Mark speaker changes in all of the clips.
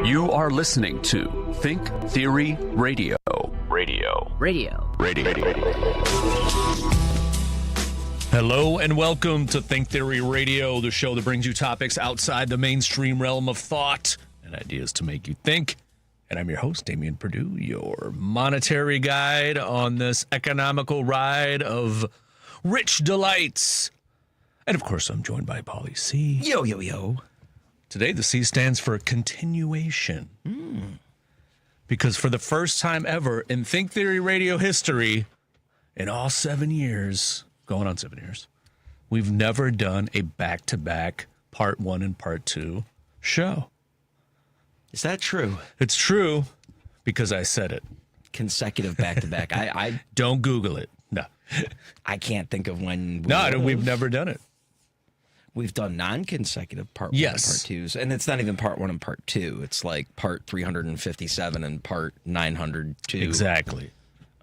Speaker 1: You are listening to Think Theory Radio.
Speaker 2: Hello and welcome to Think Theory Radio, the show that brings you topics outside the mainstream realm of thought and ideas to make you think. And I'm your host, Damian Perdue, your monetary guide on this economical ride of rich delights. And of course, I'm joined by Paulie C.
Speaker 3: Yo.
Speaker 2: Today, the C stands for continuation. Because for the first time ever in Think Theory Radio history, in all 7 years, going on 7 years, we've never done a back-to-back part 1 and part 2 show.
Speaker 3: Is that true?
Speaker 2: It's true because I said it.
Speaker 3: Consecutive back-to-back. I
Speaker 2: Don't Google it. No.
Speaker 3: I can't think of when
Speaker 2: We've never done it.
Speaker 3: We've done non-consecutive part 1 and part 2s. And it's not even part 1 and part 2. It's like part 357 and part 902.
Speaker 2: Exactly.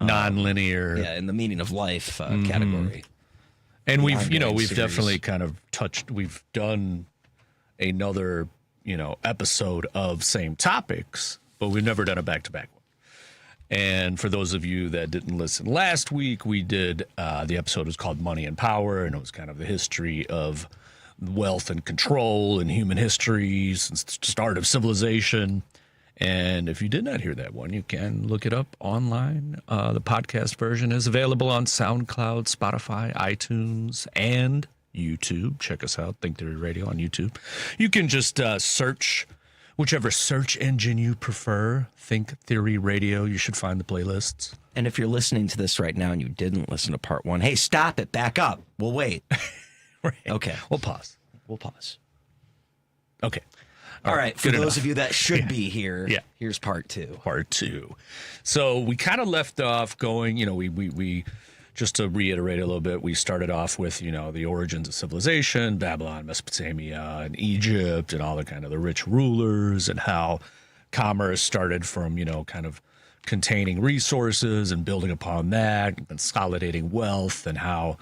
Speaker 2: Non-linear.
Speaker 3: Yeah, in the meaning of life category.
Speaker 2: And we've
Speaker 3: series.
Speaker 2: definitely kind of we've done another, episode of same topics, but we've never done a back-to-back one. And for those of you that didn't listen last week, we did, the episode was called Money and Power, and it was kind of the history of wealth and control in human history since the start of civilization. And if you did not hear that one, you can look it up online. The podcast version is available on SoundCloud, Spotify, iTunes, and YouTube. Check us out, Think Theory Radio on YouTube. You can just search whichever search engine you prefer, Think Theory Radio. You should find the playlists.
Speaker 3: And if you're listening to this right now and you didn't listen to part 1, hey, stop it. Back up. We'll wait.
Speaker 2: Right.
Speaker 3: Okay.
Speaker 2: We'll pause. Okay.
Speaker 3: All right. For
Speaker 2: good
Speaker 3: those
Speaker 2: enough.
Speaker 3: of you that should be here, here's part 2.
Speaker 2: Part 2. So we kind of left off going, we just to reiterate a little bit, we started off with, the origins of civilization, Babylon, Mesopotamia, and Egypt, and all the kind of the rich rulers, and how commerce started from, kind of containing resources and building upon that, consolidating wealth, and how,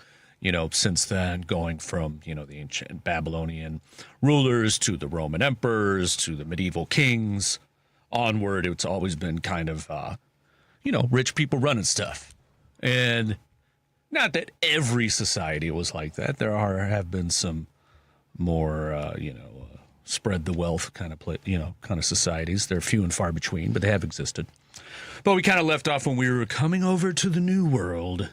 Speaker 2: since then, going from, the ancient Babylonian rulers to the Roman emperors to the medieval kings onward, it's always been kind of, rich people running stuff. And not that every society was like that. There have been some more, spread the wealth kind of societies. They're few and far between, but they have existed. But we kind of left off when we were coming over to the New World.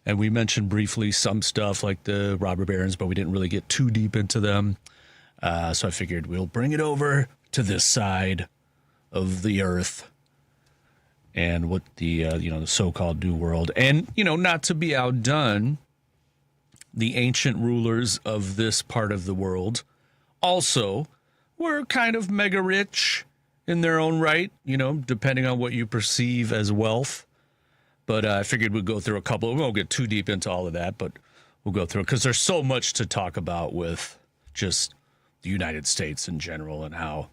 Speaker 2: And we mentioned briefly some stuff like the robber barons, but we didn't really get too deep into them. So I figured we'll bring it over to this side of the earth and what the, the so-called New World. And, not to be outdone, the ancient rulers of this part of the world also were kind of mega rich in their own right, depending on what you perceive as wealth. But I figured we'd go through a couple. We won't get too deep into all of that, but we'll go through it because there's so much to talk about with just the United States in general and how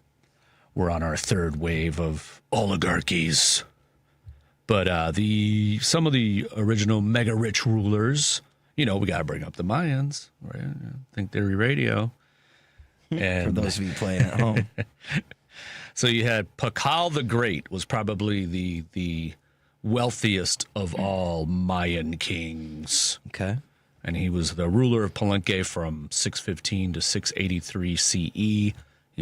Speaker 2: we're on our third wave of oligarchies. But some of the original mega rich rulers, we got to bring up the Mayans, right? Think Theory Radio. And
Speaker 3: For those of you playing at home.
Speaker 2: So you had Pakal the Great was probably the wealthiest of all Mayan kings.
Speaker 3: Okay.
Speaker 2: And he was the ruler of Palenque from 615 to 683 CE. He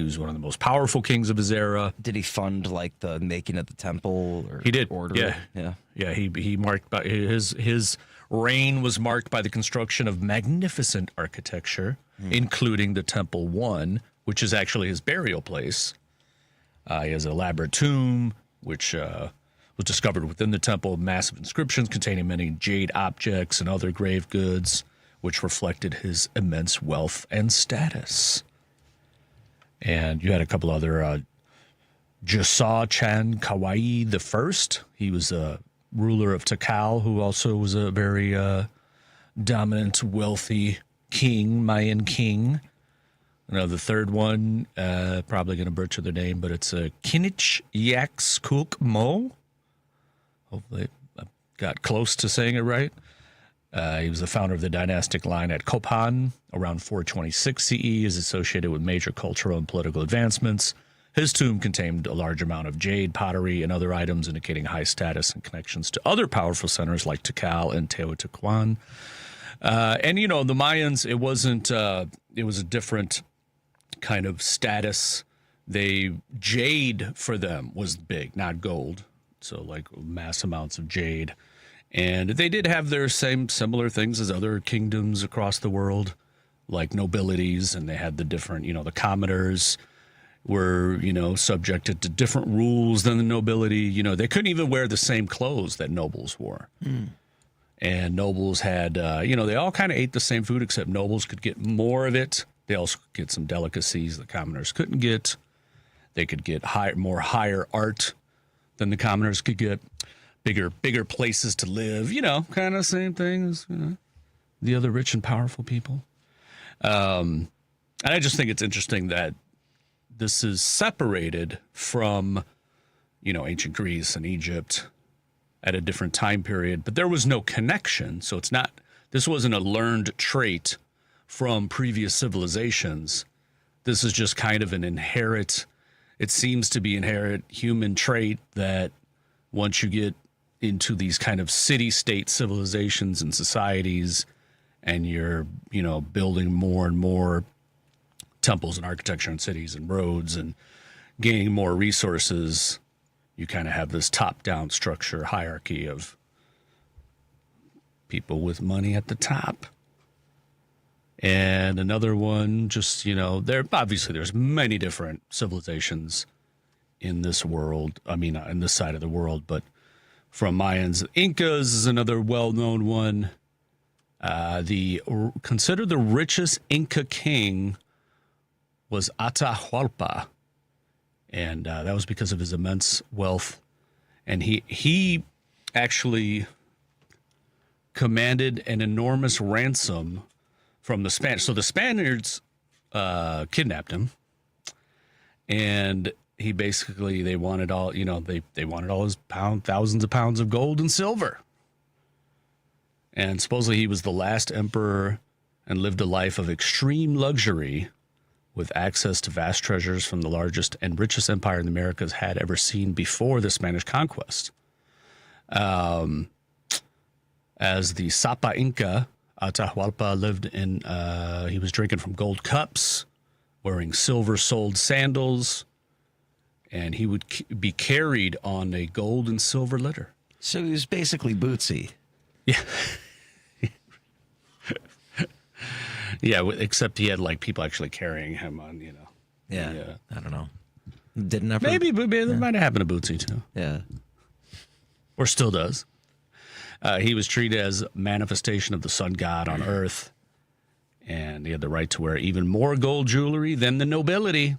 Speaker 2: was one of the most powerful kings of his era.
Speaker 3: Did he fund like the making of the temple? Or
Speaker 2: he did.
Speaker 3: Order?
Speaker 2: Yeah. He marked by his reign was marked by the construction of magnificent architecture, including the Temple 1, which is actually his burial place. He has an elaborate tomb, which was discovered within the temple, massive inscriptions containing many jade objects and other grave goods, which reflected his immense wealth and status. And you had a couple other, Jasa Chan Kawai I. He was a ruler of Tikal, who also was a very dominant, wealthy king, Mayan king. The third one, probably going to butcher their name, but it's Kinich Yaks Kuk Mo. Hopefully I got close to saying it right. He was the founder of the dynastic line at Kopan around 426 CE, is associated with major cultural and political advancements. His tomb contained a large amount of jade, pottery, and other items indicating high status and connections to other powerful centers like Tikal and Teotihuacan. And, you know, the Mayans, it was a different kind of status. Jade for them was big, not gold. So like mass amounts of jade. And they did have their similar things as other kingdoms across the world, like nobilities, and they had the different, you know, the commoners were, you know, subjected to different rules than the nobility. You know, they couldn't even wear the same clothes that nobles wore. And nobles had, you know, they all kind of ate the same food, except nobles could get more of it. They also could get some delicacies the commoners couldn't get. They could get more higher art than the commoners could get. Bigger places to live, you know, kind of same thing as, you know, the other rich and powerful people. And I just think it's interesting that this is separated from, you know, ancient Greece and Egypt at a different time period, but there was no connection. So this wasn't a learned trait from previous civilizations. This is just kind of it seems to be inherent human trait that once you get into these kind of city-state civilizations and societies, and you're, you know, building more and more temples and architecture and cities and roads and gaining more resources, you kind of have this top-down structure hierarchy of people with money at the top. And another one, just, you know, there's many different civilizations in this world. I mean, in this side of the world, but from Mayans, Incas is another well-known one. Considered the richest Inca king was Atahualpa, and that was because of his immense wealth. And he actually commanded an enormous ransom from the Spanish. So the Spaniards kidnapped him, and they wanted all, you know, they wanted all his thousands of pounds of gold and silver. And supposedly he was the last emperor and lived a life of extreme luxury with access to vast treasures from the largest and richest empire the Americas had ever seen before the Spanish conquest. As the Sapa Inca, Atahualpa lived in, he was drinking from gold cups, wearing silver-soled sandals, and he would be carried on a gold and silver litter.
Speaker 3: So he was basically Bootsy.
Speaker 2: Yeah. Yeah, except he had like people actually carrying him on, you know.
Speaker 3: Yeah. I don't know. Didn't ever.
Speaker 2: Maybe it might have happened to Bootsy too.
Speaker 3: Yeah.
Speaker 2: Or still does. He was treated as a manifestation of the sun god on earth, and he had the right to wear even more gold jewelry than the nobility.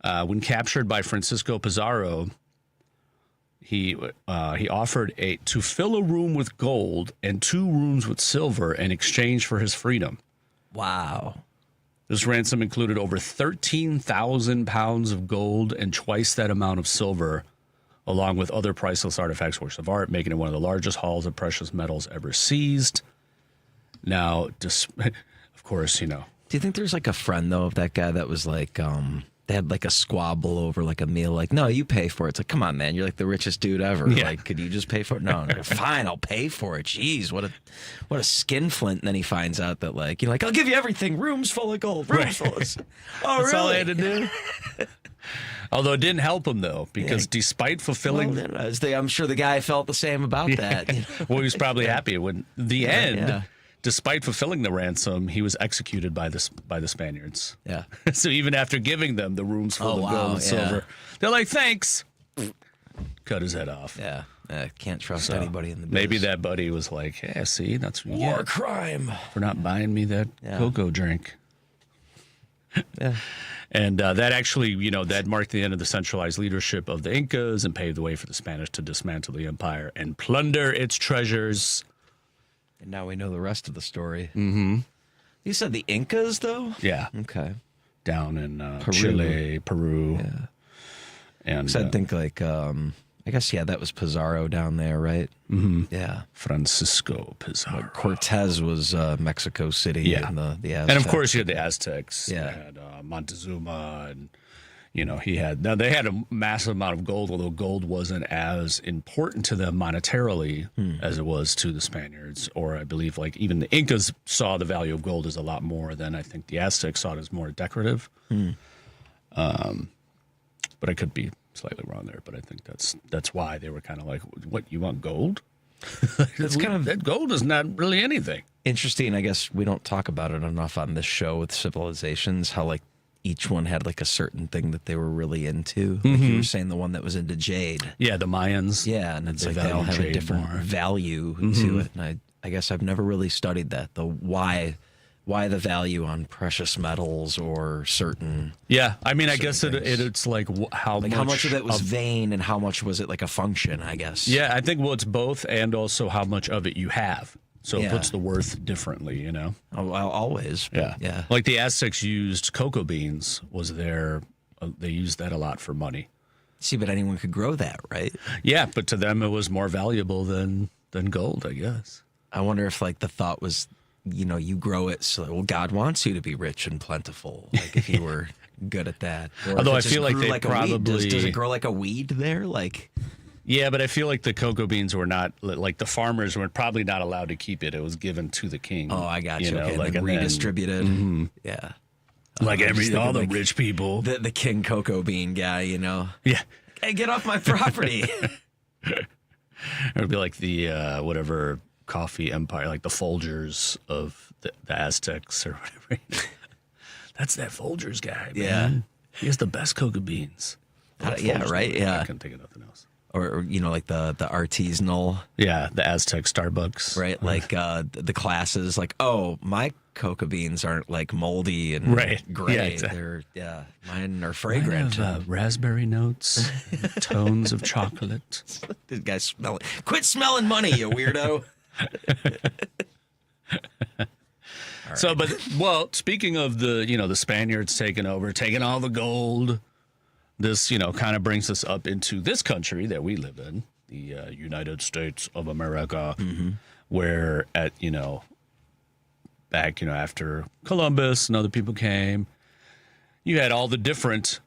Speaker 2: When captured by Francisco Pizarro, he offered to fill a room with gold and 2 rooms with silver in exchange for his freedom.
Speaker 3: Wow.
Speaker 2: This ransom included over 13,000 pounds of gold and twice that amount of silver, along with other priceless artifacts, works of art, making it one of the largest hauls of precious metals ever seized. Now, of course, you know.
Speaker 3: Do you think there's like a friend, though, of that guy that was like, they had like a squabble over like a meal, like, no, you pay for it. It's like, come on, man, you're like the richest dude ever.
Speaker 2: Yeah.
Speaker 3: Like, could you just pay for it? No, fine, I'll pay for it. Jeez, what a skinflint. And then he finds out that like, you're like, I'll give you everything. Rooms full of gold. Rooms full of... Oh,
Speaker 2: That's
Speaker 3: really?
Speaker 2: all I had to do. Although it didn't help him, though, because despite fulfilling...
Speaker 3: I'm sure the guy felt the same about that. You know?
Speaker 2: Well, he was probably happy when the end... Despite fulfilling the ransom, he was executed by the Spaniards.
Speaker 3: Yeah.
Speaker 2: So even after giving them the rooms full of gold and silver, they're like, thanks. Cut his head off.
Speaker 3: Yeah. Can't trust anybody in the business.
Speaker 2: Maybe that buddy was like, yeah, see, that's what you
Speaker 3: war
Speaker 2: get
Speaker 3: crime
Speaker 2: for not buying me that cocoa drink.
Speaker 3: Yeah.
Speaker 2: And that actually, you know, that marked the end of the centralized leadership of the Incas and paved the way for the Spanish to dismantle the empire and plunder its treasures.
Speaker 3: And now we know the rest of the story.
Speaker 2: Mm-hmm.
Speaker 3: You said the Incas, though?
Speaker 2: Yeah.
Speaker 3: Okay.
Speaker 2: Down in Chile, Peru.
Speaker 3: Yeah.
Speaker 2: And
Speaker 3: I think like, I guess, that was Pizarro down there, right?
Speaker 2: Mm-hmm.
Speaker 3: Yeah.
Speaker 2: Francisco Pizarro.
Speaker 3: Like Cortez was Mexico City.
Speaker 2: Yeah.
Speaker 3: And the Aztecs.
Speaker 2: And of course you had the Aztecs.
Speaker 3: Yeah.
Speaker 2: You had Montezuma and, they had a massive amount of gold, although gold wasn't as important to them monetarily as it was to the Spaniards. Or I believe like even the Incas saw the value of gold as a lot more than I think the Aztecs saw it as more decorative. But I could be slightly wrong there, but I think that's why they were kind of like, what, you want gold?
Speaker 3: That's kind of
Speaker 2: that gold is not really anything.
Speaker 3: interesting. I guess we don't talk about it enough on this show with civilizations, how like each one had like a certain thing that they were really into. Like you were saying, the one that was into jade.
Speaker 2: Yeah, the Mayans.
Speaker 3: Yeah, and it's like they all have a different value to it. And I guess I've never really studied that, the why the value on precious metals or certain.
Speaker 2: Yeah, I mean, I guess it's like how
Speaker 3: much of it was vain and how much was it like a function, I guess.
Speaker 2: Yeah, I think, well, it's both, and also how much of it you have. So it puts the worth differently, you know?
Speaker 3: Oh, well, always. Yeah.
Speaker 2: Like the Aztecs used cocoa beans they used that a lot for money.
Speaker 3: See, but anyone could grow that, right?
Speaker 2: Yeah, but to them it was more valuable than gold, I guess.
Speaker 3: I wonder if like the thought was, you grow it so, well, God wants you to be rich and plentiful. Like if you were good at that. Or
Speaker 2: although I feel like they probably...
Speaker 3: Does it grow like a weed there? Like...
Speaker 2: Yeah, but I feel like the cocoa beans were not, like the farmers were probably not allowed to keep it. It was given to the king.
Speaker 3: Oh, I got you. Okay, like redistributed. Yeah.
Speaker 2: Like all the rich people.
Speaker 3: The king cocoa bean guy,
Speaker 2: Yeah.
Speaker 3: Hey, get off my property.
Speaker 2: It would be like the whatever coffee empire, like the Folgers of the Aztecs or whatever. That's that Folgers guy, man.
Speaker 3: Yeah.
Speaker 2: He has the best cocoa beans.
Speaker 3: Yeah, right? Yeah.
Speaker 2: I couldn't think of nothing else.
Speaker 3: Or like the artisanal.
Speaker 2: Yeah, the Aztec Starbucks.
Speaker 3: Right, like the classes, like, oh, my cocoa beans aren't like moldy and gray.
Speaker 2: Yeah, exactly.
Speaker 3: Mine are fragrant.
Speaker 2: Mine have, raspberry notes, tones of chocolate.
Speaker 3: This guy's smelling. Quit smelling money, you weirdo.
Speaker 2: Right. So, speaking of the Spaniards taking all the gold, this, kind of brings us up into this country that we live in, the United States of America, where back, after Columbus and other people came, you had all the different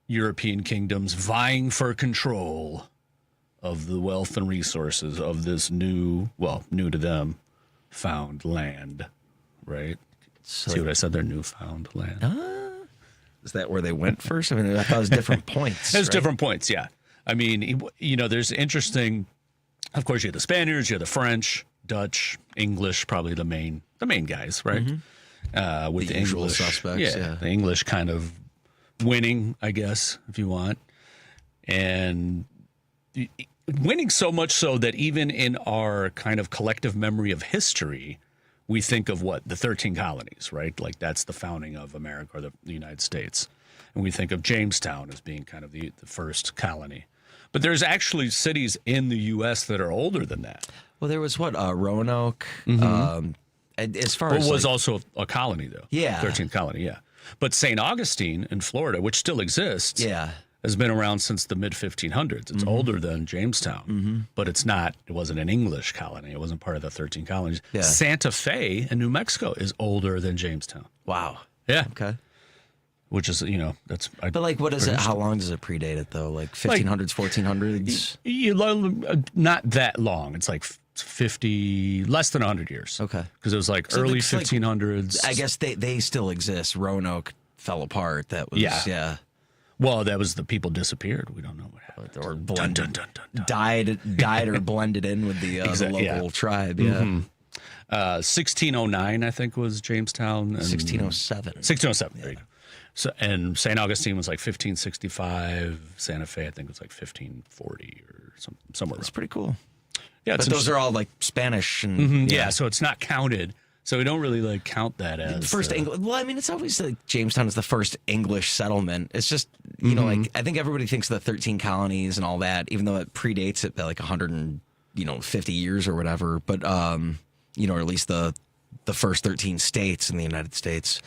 Speaker 2: European kingdoms vying for control of the wealth and resources of this new to them, found land, right? See what I said there? Newfound land.
Speaker 3: Is that where they went first? I mean, I thought it was different points.
Speaker 2: There's different points, yeah. I mean, there's interesting. Of course, you have the Spaniards, you have the French, Dutch, English, probably the main guys, right? With the
Speaker 3: usual
Speaker 2: English
Speaker 3: suspects, yeah.
Speaker 2: The English kind of winning, I guess, if you want, and winning so much so that even in our kind of collective memory of history, we think of the 13 colonies, right? Like that's the founding of America or the United States. And we think of Jamestown as being kind of the first colony. But there's actually cities in the U.S. that are older than that.
Speaker 3: Well, there was Roanoke. As far as
Speaker 2: was also a colony, though.
Speaker 3: Yeah.
Speaker 2: 13th colony, yeah. But St. Augustine in Florida, which still exists, has been around since the mid-1500s. It's older than Jamestown, but it wasn't an English colony. It wasn't part of the 13 colonies.
Speaker 3: Yeah.
Speaker 2: Santa Fe in New Mexico is older than Jamestown.
Speaker 3: Wow.
Speaker 2: Yeah.
Speaker 3: Okay.
Speaker 2: Which is, that's...
Speaker 3: But, like, what is it? How long does it predate it, though? Like 1500s, 1400s?
Speaker 2: Not that long. It's like 50, less than 100 years.
Speaker 3: Okay.
Speaker 2: Because it was like early 1500s.
Speaker 3: I guess they still exist. Roanoke fell apart. That was... Yeah.
Speaker 2: Well, that was the people disappeared. We don't know what happened.
Speaker 3: Or blended, died or blended in with the local tribe. Yeah.
Speaker 2: 1609, I think, was Jamestown.
Speaker 3: 1607.
Speaker 2: 1607. There you go. So, and St. Augustine was like 1565. Santa Fe, I think, was like 1540 or somewhere.
Speaker 3: That's pretty cool.
Speaker 2: Yeah,
Speaker 3: but those are all like Spanish and
Speaker 2: yeah, so it's not counted. So we don't really count that as
Speaker 3: first English. Well, I mean, it's always like Jamestown is the first English settlement. It's just like I think everybody thinks of the 13 colonies and all that, even though it predates it by like 150 years or whatever. But or at least the first 13 states in the United States.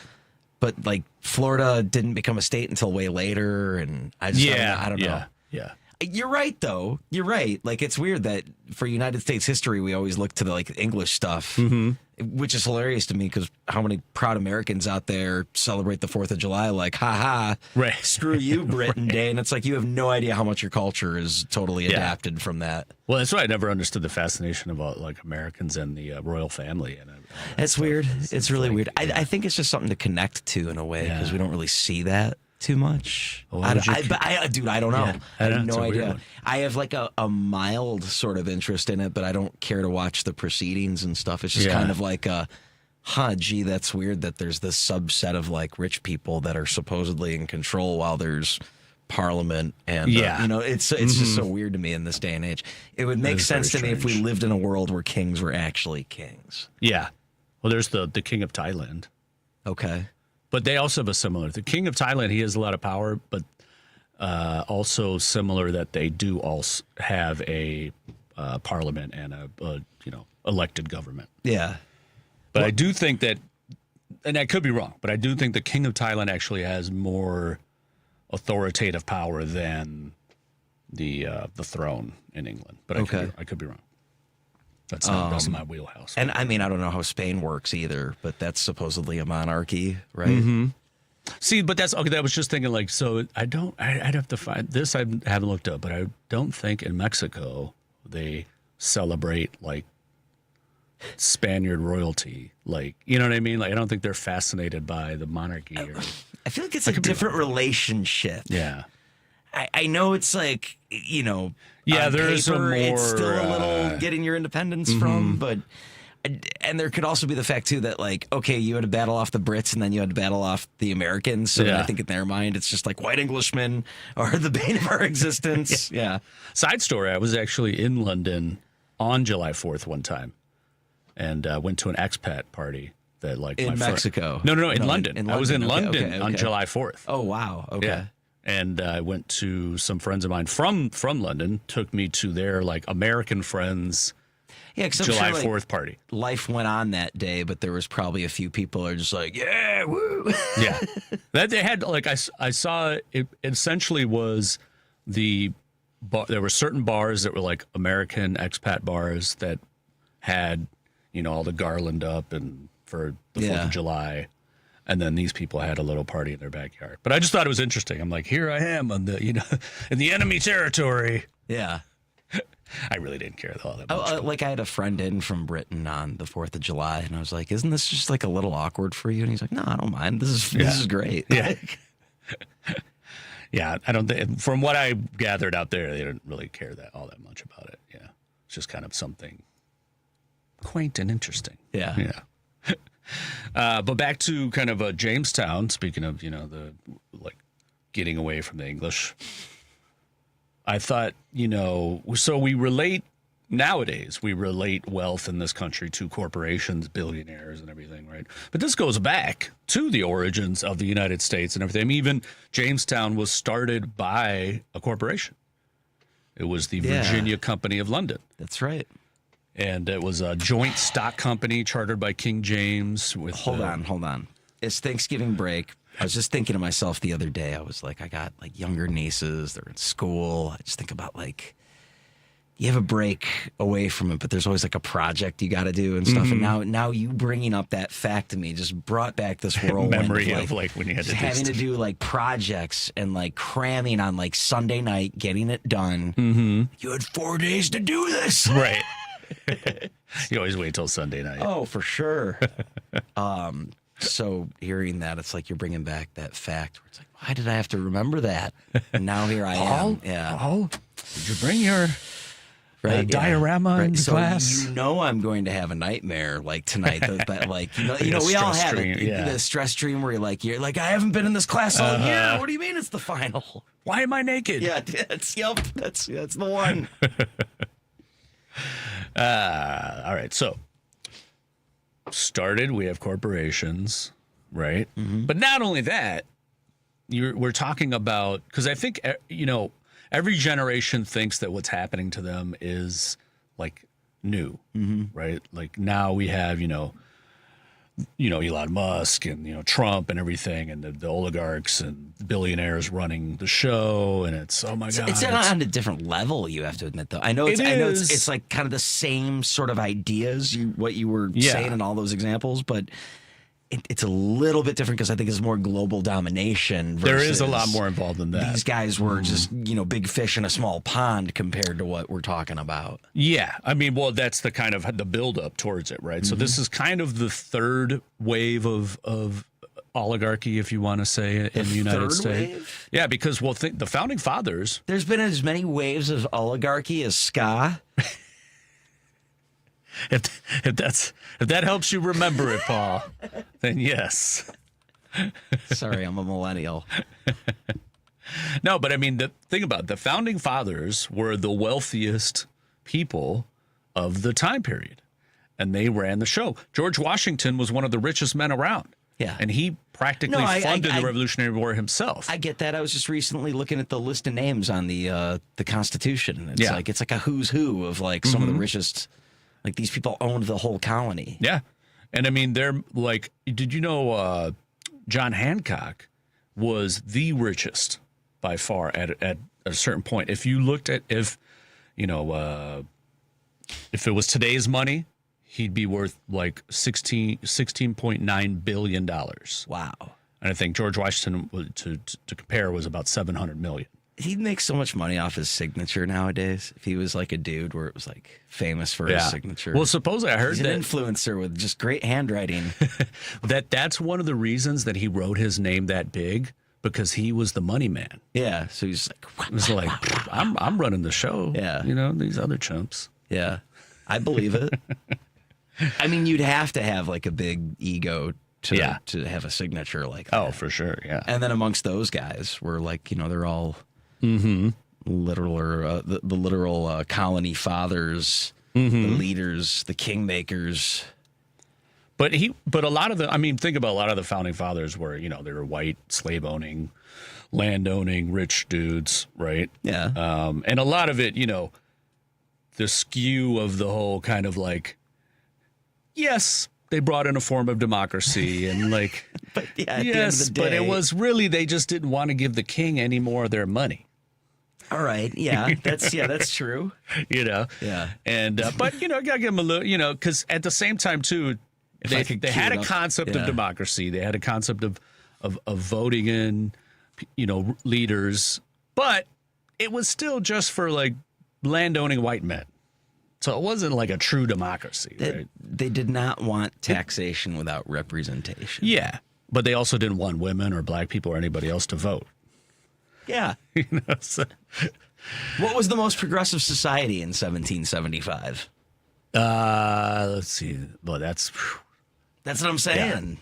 Speaker 3: But like Florida didn't become a state until way later, and I don't know.
Speaker 2: Yeah.
Speaker 3: You're right, though. You're right. Like, it's weird that for United States history, we always look to the like English stuff, which is hilarious to me because how many proud Americans out there celebrate the 4th of July like,
Speaker 2: right.
Speaker 3: Screw you, Britain Day. And it's like you have no idea how much your culture is totally adapted from that.
Speaker 2: Well, that's why I never understood the fascination about like Americans and the royal family. And
Speaker 3: it's weird. It's really weird. I think it's just something to connect to in a way because we don't really see that too much.
Speaker 2: Well,
Speaker 3: dude, I don't know.
Speaker 2: Yeah,
Speaker 3: I have no idea. I have like a mild sort of interest in it, but I don't care to watch the proceedings and stuff. It's just kind of like gee, that's weird that there's this subset of like rich people that are supposedly in control while there's parliament and it's just so weird to me in this day and age. It would make sense to me if we lived in a world where kings were actually kings.
Speaker 2: Yeah. Well, there's the king of Thailand.
Speaker 3: Okay.
Speaker 2: But they also have a similar. The king of Thailand, he has a lot of power, but also similar that they do also have a parliament and a elected government.
Speaker 3: Yeah.
Speaker 2: But I do think that, and I could be wrong, but I do think the king of Thailand actually has more authoritative power than the throne in England. But I could be wrong. That's not my wheelhouse.
Speaker 3: And I mean, I don't know how Spain works either, but that's supposedly a monarchy, right?
Speaker 2: See, but that's okay. I was just thinking, like, so I'd have to find this. I haven't looked up, but I don't think in Mexico they celebrate like Spaniard royalty. Like, you know what I mean? Like, I don't think they're fascinated by the monarchy.
Speaker 3: I feel like it's a different relationship.
Speaker 2: Yeah.
Speaker 3: I know it's like,
Speaker 2: there's
Speaker 3: paper, it's still a
Speaker 2: more,
Speaker 3: little getting your independence from, but and there could also be the fact too that like, okay, you had to battle off the Brits and then you had to battle off the Americans. So I think in their mind, it's just like white Englishmen are the bane of our existence. Yeah.
Speaker 2: Side story: I was actually in London on July 4th one time, and went to an expat party. That like
Speaker 3: in Mexico?
Speaker 2: No, in London. I was in London
Speaker 3: okay.
Speaker 2: on July 4th.
Speaker 3: Oh wow! Okay.
Speaker 2: Yeah. And I went to some friends of mine from London. Took me to their like American friends.
Speaker 3: Yeah, because
Speaker 2: July
Speaker 3: sure,
Speaker 2: 4th party.
Speaker 3: Life went on that day, but there was probably a few people who are just like, yeah, woo.
Speaker 2: Yeah, that they had like I saw it essentially was the there were certain bars that were like American expat bars that had all the garland up and for the 4th of July. And then these people had a little party in their backyard. But I just thought it was interesting. I'm like, here I am on the, in the enemy territory.
Speaker 3: Yeah.
Speaker 2: I really didn't care all that much.
Speaker 3: Like I had a friend in from Britain on the 4th of July, and I was like, isn't this just like a little awkward for you? And he's like, no, I don't mind. This is great.
Speaker 2: Yeah. Yeah. I don't think, from what I gathered out there, they didn't really care all that much about it. Yeah. It's just kind of something quaint and interesting.
Speaker 3: Yeah.
Speaker 2: Yeah. But back to kind of Jamestown, speaking of, the like getting away from the English, I thought, so nowadays we relate wealth in this country to corporations, billionaires and everything, right? But this goes back to the origins of the United States and everything. I mean, even Jamestown was started by a corporation. It was the Virginia Company of London.
Speaker 3: That's right.
Speaker 2: And it was a joint stock company chartered by King James.
Speaker 3: Hold on. It's Thanksgiving break. I was just thinking to myself the other day, I was like, I got like younger nieces, they're in school. I just think about like, you have a break away from it, but there's always like a project you got to do and stuff. And now you bringing up that fact to me just brought back this whirlwind
Speaker 2: memory of like when you had to
Speaker 3: having to do like projects and like cramming on like Sunday night, getting it done. You had 4 days to do this.
Speaker 2: Right. You always wait till Sunday night.
Speaker 3: Oh, for sure. So hearing that, it's like you're bringing back that fact where it's like, why did I have to remember that? And now here I am. Yeah.
Speaker 2: Oh, did you bring your diorama in class?
Speaker 3: I'm going to have a nightmare like tonight. That like we all have it. The stress dream where you're like I haven't been in this class all year. What do you mean it's the final?
Speaker 2: Why am I naked?
Speaker 3: Yeah, that's the one.
Speaker 2: All right, so we have corporations, right? But not only that, we're talking about, because I think every generation thinks that what's happening to them is like new, right? Like now we have Elon Musk and, Trump and everything and the oligarchs and billionaires running the show. And it's, oh my God.
Speaker 3: It's on a different level, you have to admit, though. I know it's like kind of the same sort of ideas, what you were saying in all those examples, but it's a little bit different because I think it's more global domination.
Speaker 2: There is a lot more involved in that.
Speaker 3: These guys were just, big fish in a small pond compared to what we're talking about.
Speaker 2: Yeah. I mean, well, that's the kind of the buildup towards it, right? So this is kind of the third wave of oligarchy, if you want to say, in the United States.
Speaker 3: Wave?
Speaker 2: Yeah, because, the Founding Fathers.
Speaker 3: There's been as many waves of oligarchy as ska.
Speaker 2: If that helps you remember it, Paul, then yes.
Speaker 3: Sorry, I'm a millennial.
Speaker 2: No, but I mean, the thing about it, the Founding Fathers were the wealthiest people of the time period, and they ran the show. George Washington was one of the richest men around.
Speaker 3: Yeah.
Speaker 2: And he practically funded the Revolutionary War himself.
Speaker 3: I get that. I was just recently looking at the list of names on the Constitution. It's like a who's who of like some of the richest. Like these people owned the whole colony.
Speaker 2: Yeah. And I mean, they're like, did you know John Hancock was the richest by far at a certain point? If you looked at, if it was today's money, he'd be worth like $16.9 billion.
Speaker 3: Wow.
Speaker 2: And I think George Washington, to compare, was about $700 million.
Speaker 3: He'd make so much money off his signature nowadays. If he was like a dude where it was like famous for his signature.
Speaker 2: Well, supposedly I heard
Speaker 3: he's an influencer with just great handwriting.
Speaker 2: that's one of the reasons that he wrote his name that big, because he was the money man.
Speaker 3: Yeah, so he's like,
Speaker 2: I'm running the show.
Speaker 3: Yeah,
Speaker 2: these other chumps.
Speaker 3: Yeah, I believe it. I mean, you'd have to have like a big ego to have a signature like that.
Speaker 2: Oh, for sure. Yeah.
Speaker 3: And then amongst those guys, we're like, they're all literal the literal colony fathers, the leaders, the kingmakers.
Speaker 2: But a lot of think about a lot of the Founding Fathers were, they were white, slave owning, land owning, rich dudes, right?
Speaker 3: Yeah.
Speaker 2: And a lot of it, the skew of the whole kind of like, yes, they brought in a form of democracy and like,
Speaker 3: but yeah, at
Speaker 2: yes,
Speaker 3: the end of the day,
Speaker 2: but it was really, they just didn't want to give the king any more of their money.
Speaker 3: All right. Yeah, that's true.
Speaker 2: Yeah. And, but, you gotta give them a little, because at the same time, too, they had a concept of democracy. They had a concept of voting in, leaders, but it was still just for like landowning white men. So it wasn't like a true democracy, right?
Speaker 3: They did not want taxation without representation.
Speaker 2: Yeah, but they also didn't want women or black people or anybody else to vote.
Speaker 3: Yeah. What was the most progressive society in 1775?
Speaker 2: Let's see. Well, that's
Speaker 3: what I'm saying.
Speaker 2: Yeah.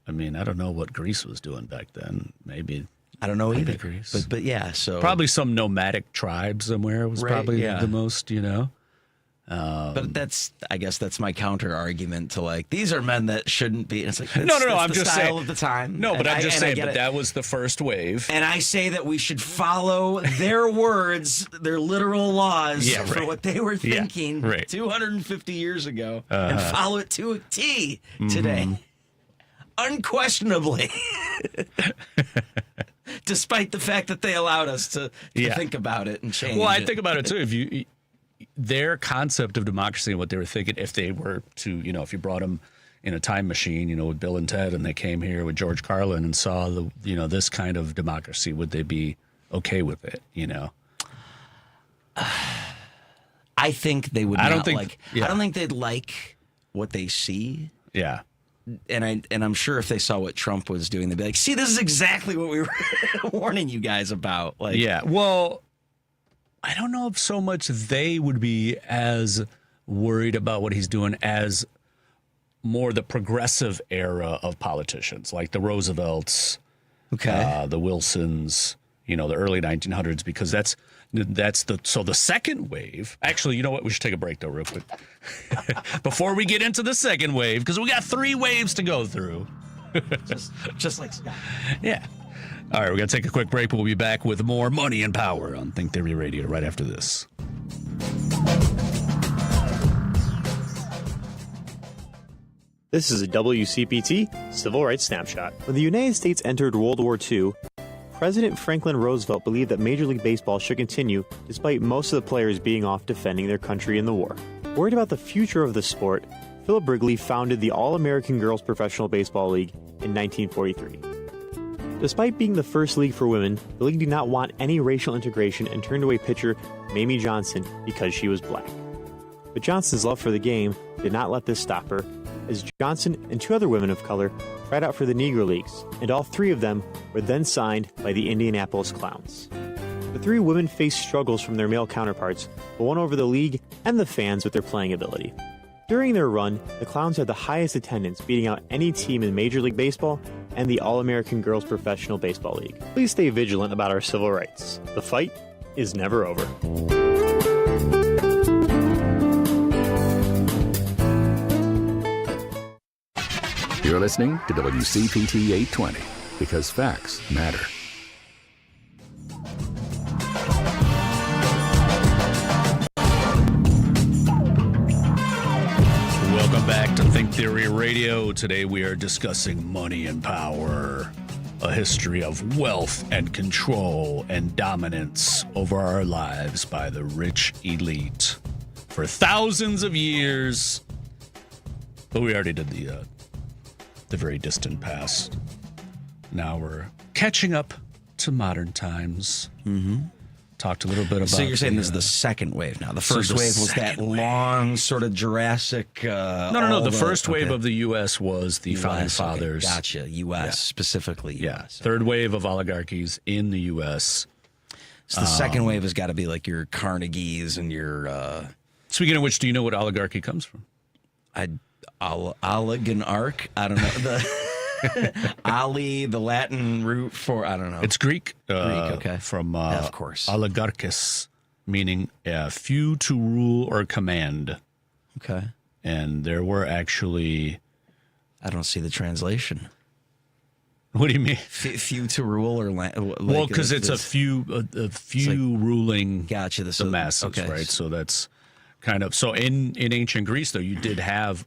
Speaker 2: I mean, I don't know what Greece was doing back then. Maybe.
Speaker 3: I don't know either.
Speaker 2: Greece.
Speaker 3: But yeah, so
Speaker 2: probably some nomadic tribe somewhere was probably the most,
Speaker 3: But I guess that's my counter argument to like, these are men that shouldn't be. It's like,
Speaker 2: no. I'm just saying
Speaker 3: of the time.
Speaker 2: No, but I'm just saying. But that was the first wave,
Speaker 3: and I say that we should follow their words, their literal laws for what they were thinking 250 years ago, and follow it to a T today, unquestionably. Despite the fact that they allowed us to think about it and change.
Speaker 2: Well, I think about it too. Their concept of democracy and what they were thinking, if they were to, if you brought them in a time machine, with Bill and Ted, and they came here with George Carlin and saw this kind of democracy, would they be okay with it?
Speaker 3: I think they would. I don't think they'd like what they see.
Speaker 2: Yeah.
Speaker 3: And I'm sure if they saw what Trump was doing, they'd be like, see, this is exactly what we were warning you guys about. Like,
Speaker 2: yeah. Well, I don't know if so much they would be as worried about what he's doing as more the progressive era of politicians, like the Roosevelts, the Wilsons, the early 1900s, because that's the second wave. Actually, you know what? We should take a break though, real quick, before we get into the second wave, because we got 3 waves to go through.
Speaker 3: just like Scott.
Speaker 2: Yeah. All right, we're going to take a quick break, but we'll be back with more Money and Power on Think Theory Radio right after this.
Speaker 4: This is a WCPT Civil Rights Snapshot. When the United States entered World War II, President Franklin Roosevelt believed that Major League Baseball should continue despite most of the players being off defending their country in the war. Worried about the future of the sport, Philip Wrigley founded the All-American Girls Professional Baseball League in 1943. Despite being the first league for women, the league did not want any racial integration and turned away pitcher Mamie Johnson because she was black. But Johnson's love for the game did not let this stop her, as Johnson and two other women of color tried out for the Negro Leagues, and all three of them were then signed by the Indianapolis Clowns. The three women faced struggles from their male counterparts, but won over the league and the fans with their playing ability. During their run, the Clowns had the highest attendance, beating out any team in Major League Baseball and the All-American Girls Professional Baseball League. Please stay vigilant about our civil rights. The fight is never over.
Speaker 1: You're listening to WCPT 820 because facts matter.
Speaker 2: Welcome back to Think Theory Radio. Today we are discussing money and power, a history of wealth and control and dominance over our lives by the rich elite for thousands of years. But we already did the very distant past. Now we're catching up to modern times. Mm-hmm. Talked a little bit about.
Speaker 3: So you're saying this is the second wave now. The first wave was that long sort of Jurassic.
Speaker 2: No. The first wave of the U.S. was the founding fathers.
Speaker 3: Okay. Gotcha. U.S. specifically.
Speaker 2: Yeah.
Speaker 3: US.
Speaker 2: Third wave of oligarchies in the U.S.
Speaker 3: So the second wave has got to be like your Carnegies and your.
Speaker 2: Speaking of which, do you know what oligarchy comes from?
Speaker 3: Oligarch. I don't know the the Latin root for I don't know.
Speaker 2: It's Greek.
Speaker 3: Okay.
Speaker 2: From
Speaker 3: of course,
Speaker 2: oligarchis, meaning few to rule or command.
Speaker 3: Okay.
Speaker 2: And there were actually.
Speaker 3: I don't see the translation.
Speaker 2: What do you mean?
Speaker 3: Few to rule or
Speaker 2: well, because it's a few ruling.
Speaker 3: Gotcha.
Speaker 2: The masses, right? So that's kind of so in ancient Greece, though, you did have.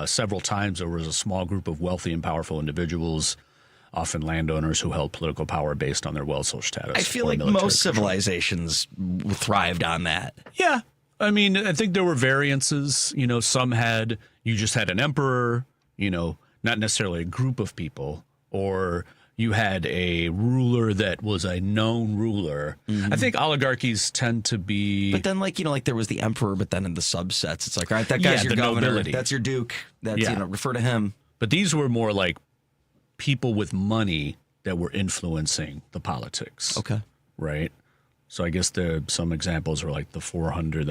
Speaker 2: Several times there was a small group of wealthy and powerful individuals, often landowners, who held political power based on their wealth, social status.
Speaker 3: I feel like most civilizations thrived on that. Yeah.
Speaker 2: I mean, I think there were variances. You know, some you just had an emperor, you know, not necessarily a group of people, or you had a ruler that was a known ruler. Mm-hmm. I think oligarchies tend to be.
Speaker 3: But then, like there was the emperor, but then in the subsets, it's like, all right, that guy's your governor, nobility. That's your duke. That's refer to him.
Speaker 2: But these were more like people with money that were influencing the politics.
Speaker 3: Okay,
Speaker 2: right. So I guess some examples are like the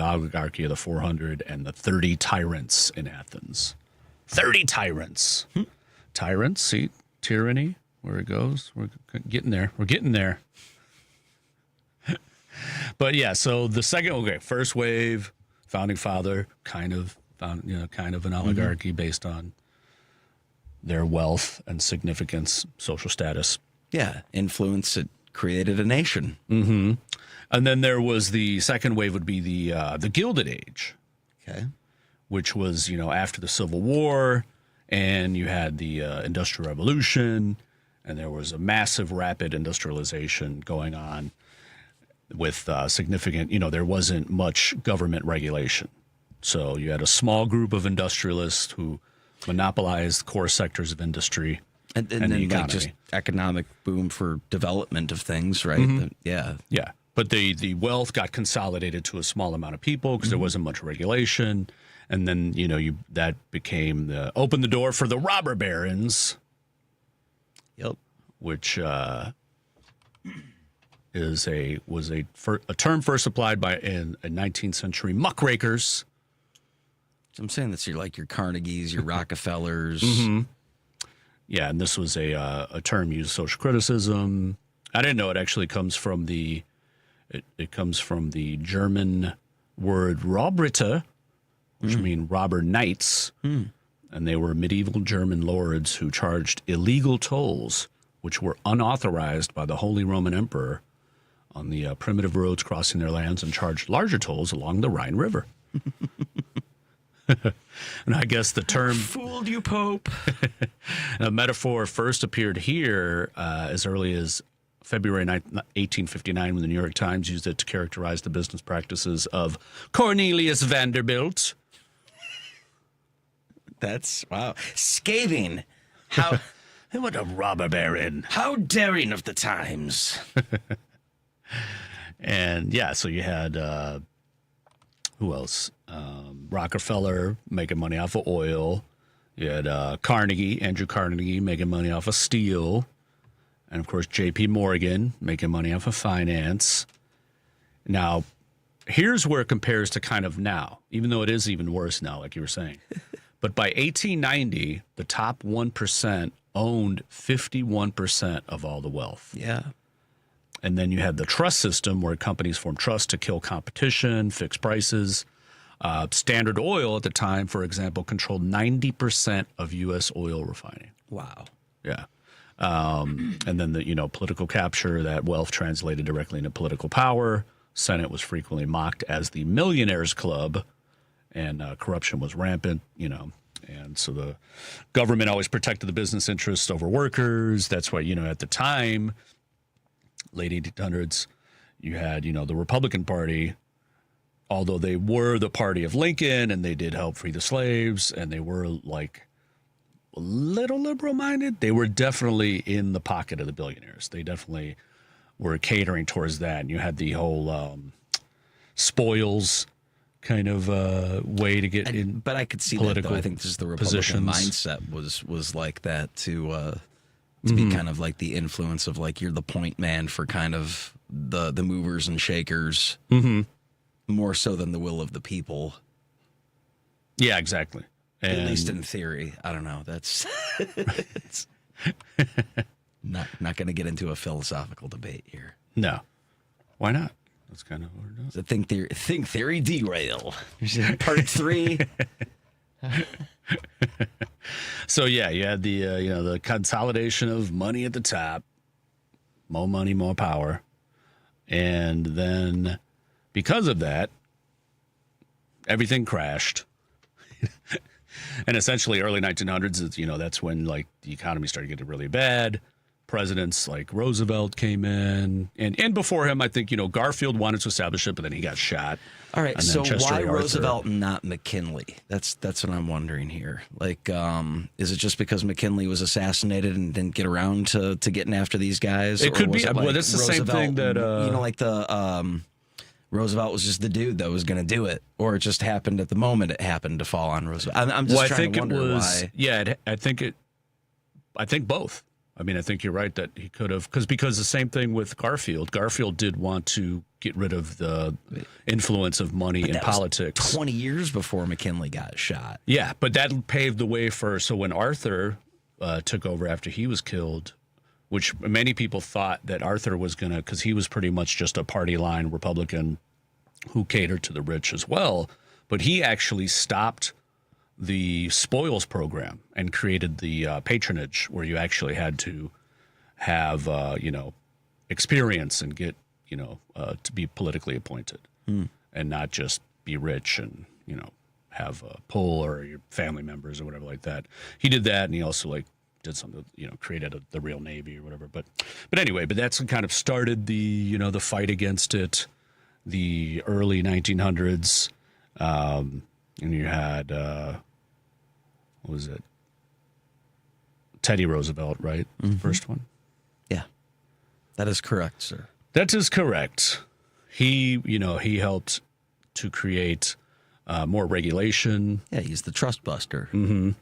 Speaker 2: oligarchy of the 400, and the 30 tyrants in Athens. 30 tyrants. Tyrants, see, tyranny. Where it goes, we're getting there. We're getting there. But yeah, so the first wave, founding father, kind of an oligarchy based on their wealth and significance, social status.
Speaker 3: Yeah, influence. It created a nation.
Speaker 2: Mm-hmm. And then there was the second wave would be the Gilded Age.
Speaker 3: Okay,
Speaker 2: which was after the Civil War, and you had the Industrial Revolution. And there was a massive, rapid industrialization going on with significant, there wasn't much government regulation. So you had a small group of industrialists who monopolized core sectors of industry and the economy.
Speaker 3: Like just economic boom for development of things, right? Mm-hmm.
Speaker 2: Yeah. But the wealth got consolidated to a small amount of people because there wasn't much regulation. And then, that became opened the door for the robber barons.
Speaker 3: Yep.
Speaker 2: Which was a term first applied in 19th century muckrakers.
Speaker 3: So I'm saying that's your Carnegies, your Rockefellers.
Speaker 2: Mm-hmm. Yeah, and this was a term used social criticism. I didn't know it actually comes from it comes from the German word Robritter, which mean robber knights. And they were medieval German lords who charged illegal tolls, which were unauthorized by the Holy Roman Emperor, on the primitive roads crossing their lands, and charged larger tolls along the Rhine River. And I guess the term
Speaker 3: Fooled you, Pope.
Speaker 2: a metaphor first appeared here as early as February 1859, when the New York Times used it to characterize the business practices of Cornelius Vanderbilt.
Speaker 3: That's, wow. Scathing. How
Speaker 2: What a robber baron.
Speaker 3: how daring of the times.
Speaker 2: And yeah, so you had, who else? Rockefeller making money off of oil. You had Andrew Carnegie making money off of steel. And of course, J.P. Morgan making money off of finance. Now, here's where it compares to kind of now, even though it is even worse now, like you were saying. But by 1890, the top 1% owned 51% of all the wealth.
Speaker 3: Yeah.
Speaker 2: And then you had the trust system where companies formed trusts to kill competition, fix prices. Standard Oil at the time, for example, controlled 90% of U.S. oil refining.
Speaker 3: Wow.
Speaker 2: Yeah. And then the political capture, that wealth translated directly into political power. Senate was frequently mocked as the Millionaires Club, and corruption was rampant, and so the government always protected the business interests over workers. That's why, at the time, late 1800s, you had, the Republican Party, although they were the party of Lincoln and they did help free the slaves and they were like a little liberal minded, they were definitely in the pocket of the billionaires. They definitely were catering towards that. And you had the whole spoils kind of way to get in.
Speaker 3: But I could see that, though. I think just the Republican mindset was like that to be kind of like the influence of like you're the point man for kind of the movers and shakers, more so than the will of the people.
Speaker 2: Yeah, exactly. And
Speaker 3: at least in theory. I don't know. That's it's not going to get into a philosophical debate here.
Speaker 2: No. Why not? That's kind of what it is.
Speaker 3: So think theory derail. Part 3.
Speaker 2: So yeah, you had the the consolidation of money at the top, more money, more power, and then because of that, everything crashed. And essentially, early 1900s is that's when like the economy started getting really bad. Presidents like Roosevelt came in, and before him, I think Garfield wanted to establish it, but then he got shot.
Speaker 3: All right,
Speaker 2: and
Speaker 3: so
Speaker 2: Chester
Speaker 3: why
Speaker 2: Arthur.
Speaker 3: Roosevelt and not McKinley? That's what I'm wondering here. Like, is it just because McKinley was assassinated and didn't get around to getting after these guys?
Speaker 2: It could
Speaker 3: was
Speaker 2: be.
Speaker 3: It like
Speaker 2: Well, that's the same thing that
Speaker 3: like the Roosevelt was just the dude that was going to do it, or it just happened at the moment it happened to fall on Roosevelt. I'm just trying to wonder why.
Speaker 2: Yeah, I think both. I mean, I think you're right that he could have, because the same thing with Garfield. Garfield did want to get rid of the influence of money in politics.
Speaker 3: Was 20 years before McKinley got shot.
Speaker 2: Yeah, but that paved the way so when Arthur took over after he was killed, which many people thought that Arthur was going to, because he was pretty much just a party line Republican who catered to the rich as well, but he actually stopped the spoils program and created the patronage, where you actually had to have experience and get to be politically appointed, and not just be rich and have a pull or your family members or whatever like that. He did that, and he also did something, created the real Navy or whatever. But anyway, that's what kind of started the the fight against it, the early 1900s, and you had. What was it? Teddy Roosevelt, right? The first one?
Speaker 3: Yeah. That is correct, sir.
Speaker 2: That is correct. He helped to create more regulation.
Speaker 3: Yeah, he's the trust buster.
Speaker 2: Mm-hmm.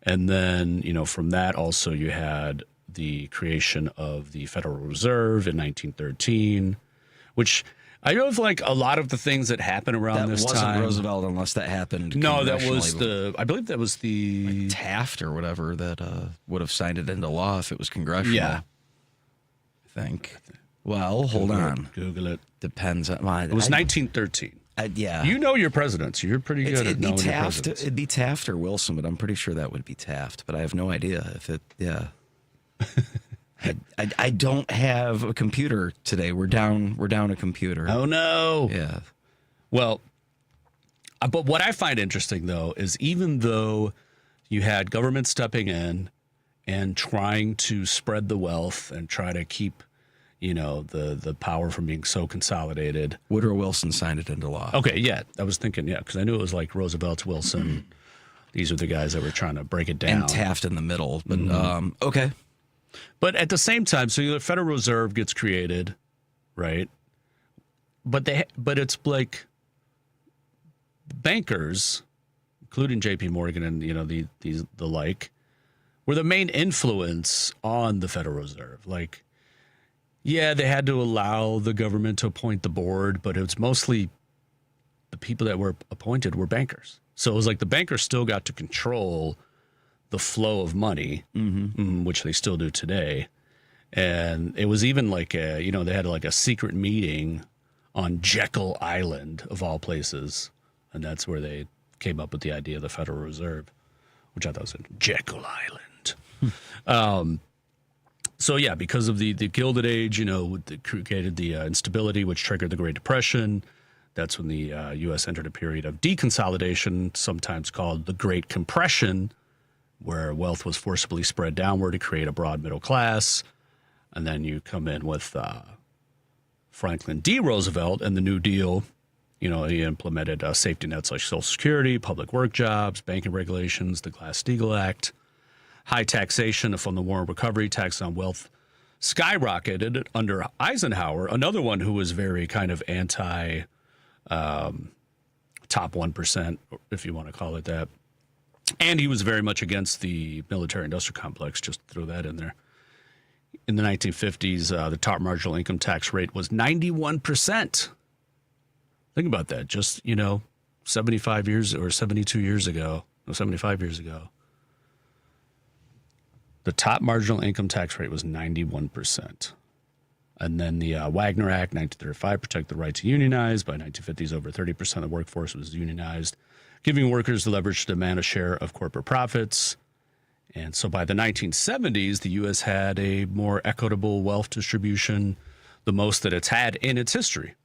Speaker 2: And then, from that also you had the creation of the Federal Reserve in 1913, which I know of a lot of the things that happened around this time. That wasn't
Speaker 3: Roosevelt unless that happened.
Speaker 2: No, that was I believe that was the
Speaker 3: Taft or whatever that would have signed it into law if it was congressional.
Speaker 2: Yeah.
Speaker 3: I think. Well, hold on.
Speaker 2: Google it.
Speaker 3: Depends on
Speaker 2: It was 1913.
Speaker 3: Yeah.
Speaker 2: You know your presidents. You're pretty good at knowing your presidents.
Speaker 3: It'd be Taft or Wilson, but I'm pretty sure that would be Taft. But I have no idea if it. Yeah. I don't have a computer today. We're down a computer.
Speaker 2: Oh no.
Speaker 3: Yeah.
Speaker 2: Well, But what I find interesting, though, is even though you had government stepping in and trying to spread the wealth and try to keep, the power from being so consolidated.
Speaker 3: Woodrow Wilson signed it into law.
Speaker 2: Okay, yeah. I was thinking, because I knew it was like Roosevelt, Wilson. These are the guys that were trying to break it down.
Speaker 3: And Taft in the middle. But okay.
Speaker 2: But at the same time, so the Federal Reserve gets created, right? But it's like bankers, including J.P. Morgan and the like, were the main influence on the Federal Reserve. Like, yeah, they had to allow the government to appoint the board, but it was mostly the people that were appointed were bankers. So it was like the bankers still got to control the flow of money, which they still do today. And it was even like they had like a secret meeting on Jekyll Island of all places. And that's where they came up with the idea of the Federal Reserve, which I thought was Jekyll Island. So yeah, because of the Gilded Age, it created the instability, which triggered the Great Depression. That's when the U.S. entered a period of deconsolidation, sometimes called the Great Compression, where wealth was forcibly spread downward to create a broad middle class. And then you come in with Franklin D. Roosevelt and the New Deal. He implemented safety nets like Social Security, public work jobs, banking regulations, the Glass-Steagall Act, high taxation from the War and Recovery, tax on wealth skyrocketed under Eisenhower, another one who was very kind of anti top 1%, if you want to call it that. And he was very much against the military-industrial complex, just throw that in there. In the 1950s, the top marginal income tax rate was 91%. Think about that. Just, 75 years or 72 years ago, no, 75 years ago, the top marginal income tax rate was 91%. And then the Wagner Act, 1935, protect the right to unionize. By 1950s, over 30% of the workforce was unionized, giving workers the leverage to demand a share of corporate profits. And so by the 1970s, the U.S. had a more equitable wealth distribution, the most that it's had in its history.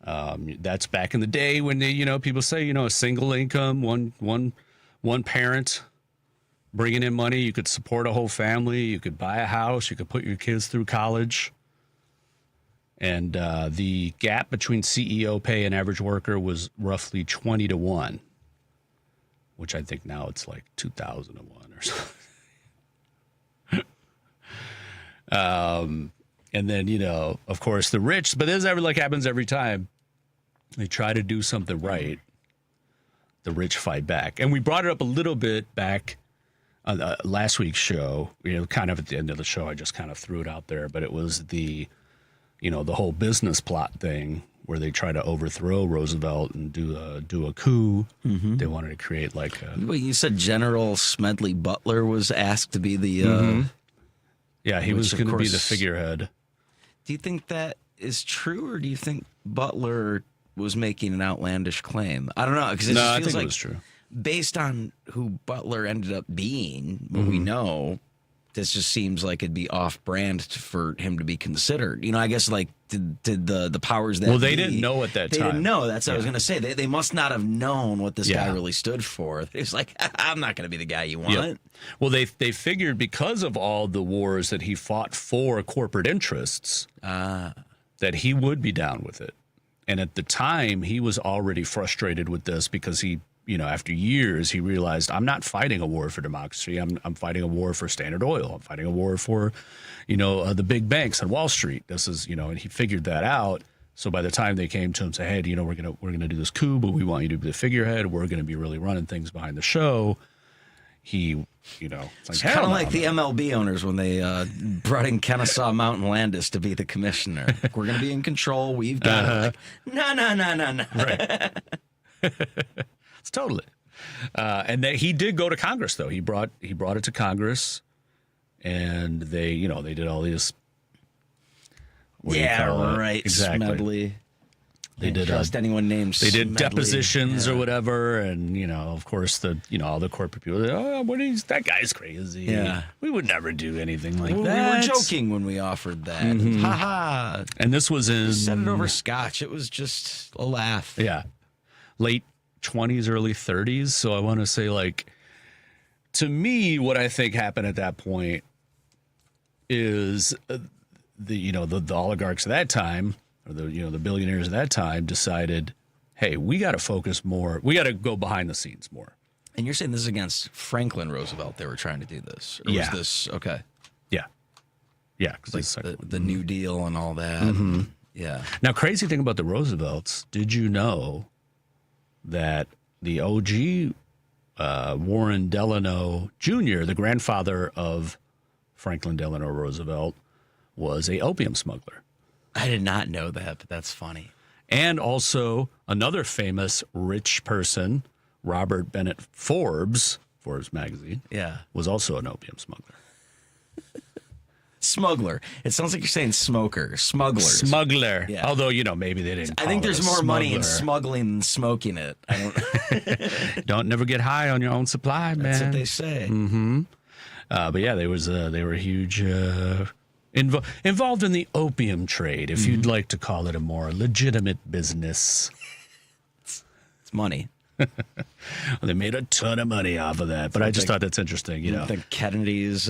Speaker 2: That's back in the day when people say, a single income, one parent bringing in money, you could support a whole family, you could buy a house, you could put your kids through college. And the gap between CEO pay and average worker was roughly 20 to 1, which I think now it's like 2,000 to 1 or something. And then, of course, the rich, but this happens every time they try to do something right, the rich fight back. And we brought it up a little bit back on last week's show, kind of at the end of the show, I just kind of threw it out there, but it was the whole business plot thing where they try to overthrow Roosevelt and do a coup. They wanted to create like a...
Speaker 3: Well, you said General Smedley Butler was asked to be the...
Speaker 2: Yeah, he was going to be the figurehead.
Speaker 3: Do you think that is true, or do you think Butler was making an outlandish claim? I don't know, because
Speaker 2: I think it was true.
Speaker 3: Based on who Butler ended up being, what we know, this just seems like it'd be off-brand for him to be considered. I guess did the powers that...
Speaker 2: Well, they didn't know at that time.
Speaker 3: They didn't know. That's what I was going to say. They must not have known what this guy really stood for. It's like, I'm not going to be the guy you want.
Speaker 2: Yep. Well, they figured because of all the wars that he fought for corporate interests, that he would be down with it. And at the time, he was already frustrated with this because he, after years, he realized, I'm not fighting a war for democracy. I'm fighting a war for Standard Oil. I'm fighting a war for, the big banks on Wall Street. This is, and he figured that out. So by the time they came to him and said, hey, we're gonna do this coup, but we want you to be the figurehead. We're gonna be really running things behind the show. He,
Speaker 3: it's kind of like the MLB owners when they brought in Kennesaw Mountain Landis to be the commissioner. We're going to be in control. We've got no.
Speaker 2: Right. It's totally. And he did go to Congress, though. He brought it to Congress, and they did all these.
Speaker 3: Right.
Speaker 2: Exactly.
Speaker 3: Smedley.
Speaker 2: They did
Speaker 3: trust anyone named.
Speaker 2: They did
Speaker 3: Smedley.
Speaker 2: Depositions or whatever, and of course all the corporate people. That guy's crazy.
Speaker 3: Yeah,
Speaker 2: we would never do anything like that.
Speaker 3: We were joking when we offered that. Ha ha.
Speaker 2: And this was in
Speaker 3: said it over scotch. It was just a laugh.
Speaker 2: Yeah, late 20s, early 30s. So I want to say, like, to me, what I think happened at that point is the oligarchs at that time, or the billionaires at that time, decided, hey, we got to focus more. We got to go behind the scenes more.
Speaker 3: And you're saying this is against Franklin Roosevelt? They were trying to do this, or
Speaker 2: Yeah.
Speaker 3: was this okay?
Speaker 2: Yeah, because
Speaker 3: Like the New Deal and all that.
Speaker 2: Mm-hmm.
Speaker 3: Yeah.
Speaker 2: Now, crazy thing about the Roosevelts, did you know that the OG Warren Delano Jr., the grandfather of Franklin Delano Roosevelt, was a opium smuggler?
Speaker 3: I did not know that, but that's funny.
Speaker 2: And also another famous rich person, Robert Bennett Forbes magazine,
Speaker 3: Yeah.
Speaker 2: was also an opium smuggler.
Speaker 3: Smuggler. It sounds like you're saying smoker. Smugglers.
Speaker 2: Smuggler.
Speaker 3: Yeah.
Speaker 2: Although, maybe they didn't
Speaker 3: I
Speaker 2: call
Speaker 3: think
Speaker 2: it
Speaker 3: there's
Speaker 2: a
Speaker 3: more money in
Speaker 2: smuggler.
Speaker 3: smuggling than smoking it. I don't.
Speaker 2: Don't never get high on your own supply, man.
Speaker 3: That's what they say.
Speaker 2: But yeah, they were huge, involved in the opium trade, if you'd like to call it a more legitimate business.
Speaker 3: It's money.
Speaker 2: They made a ton of money off of that, but I just thought that's interesting.
Speaker 3: The Kennedys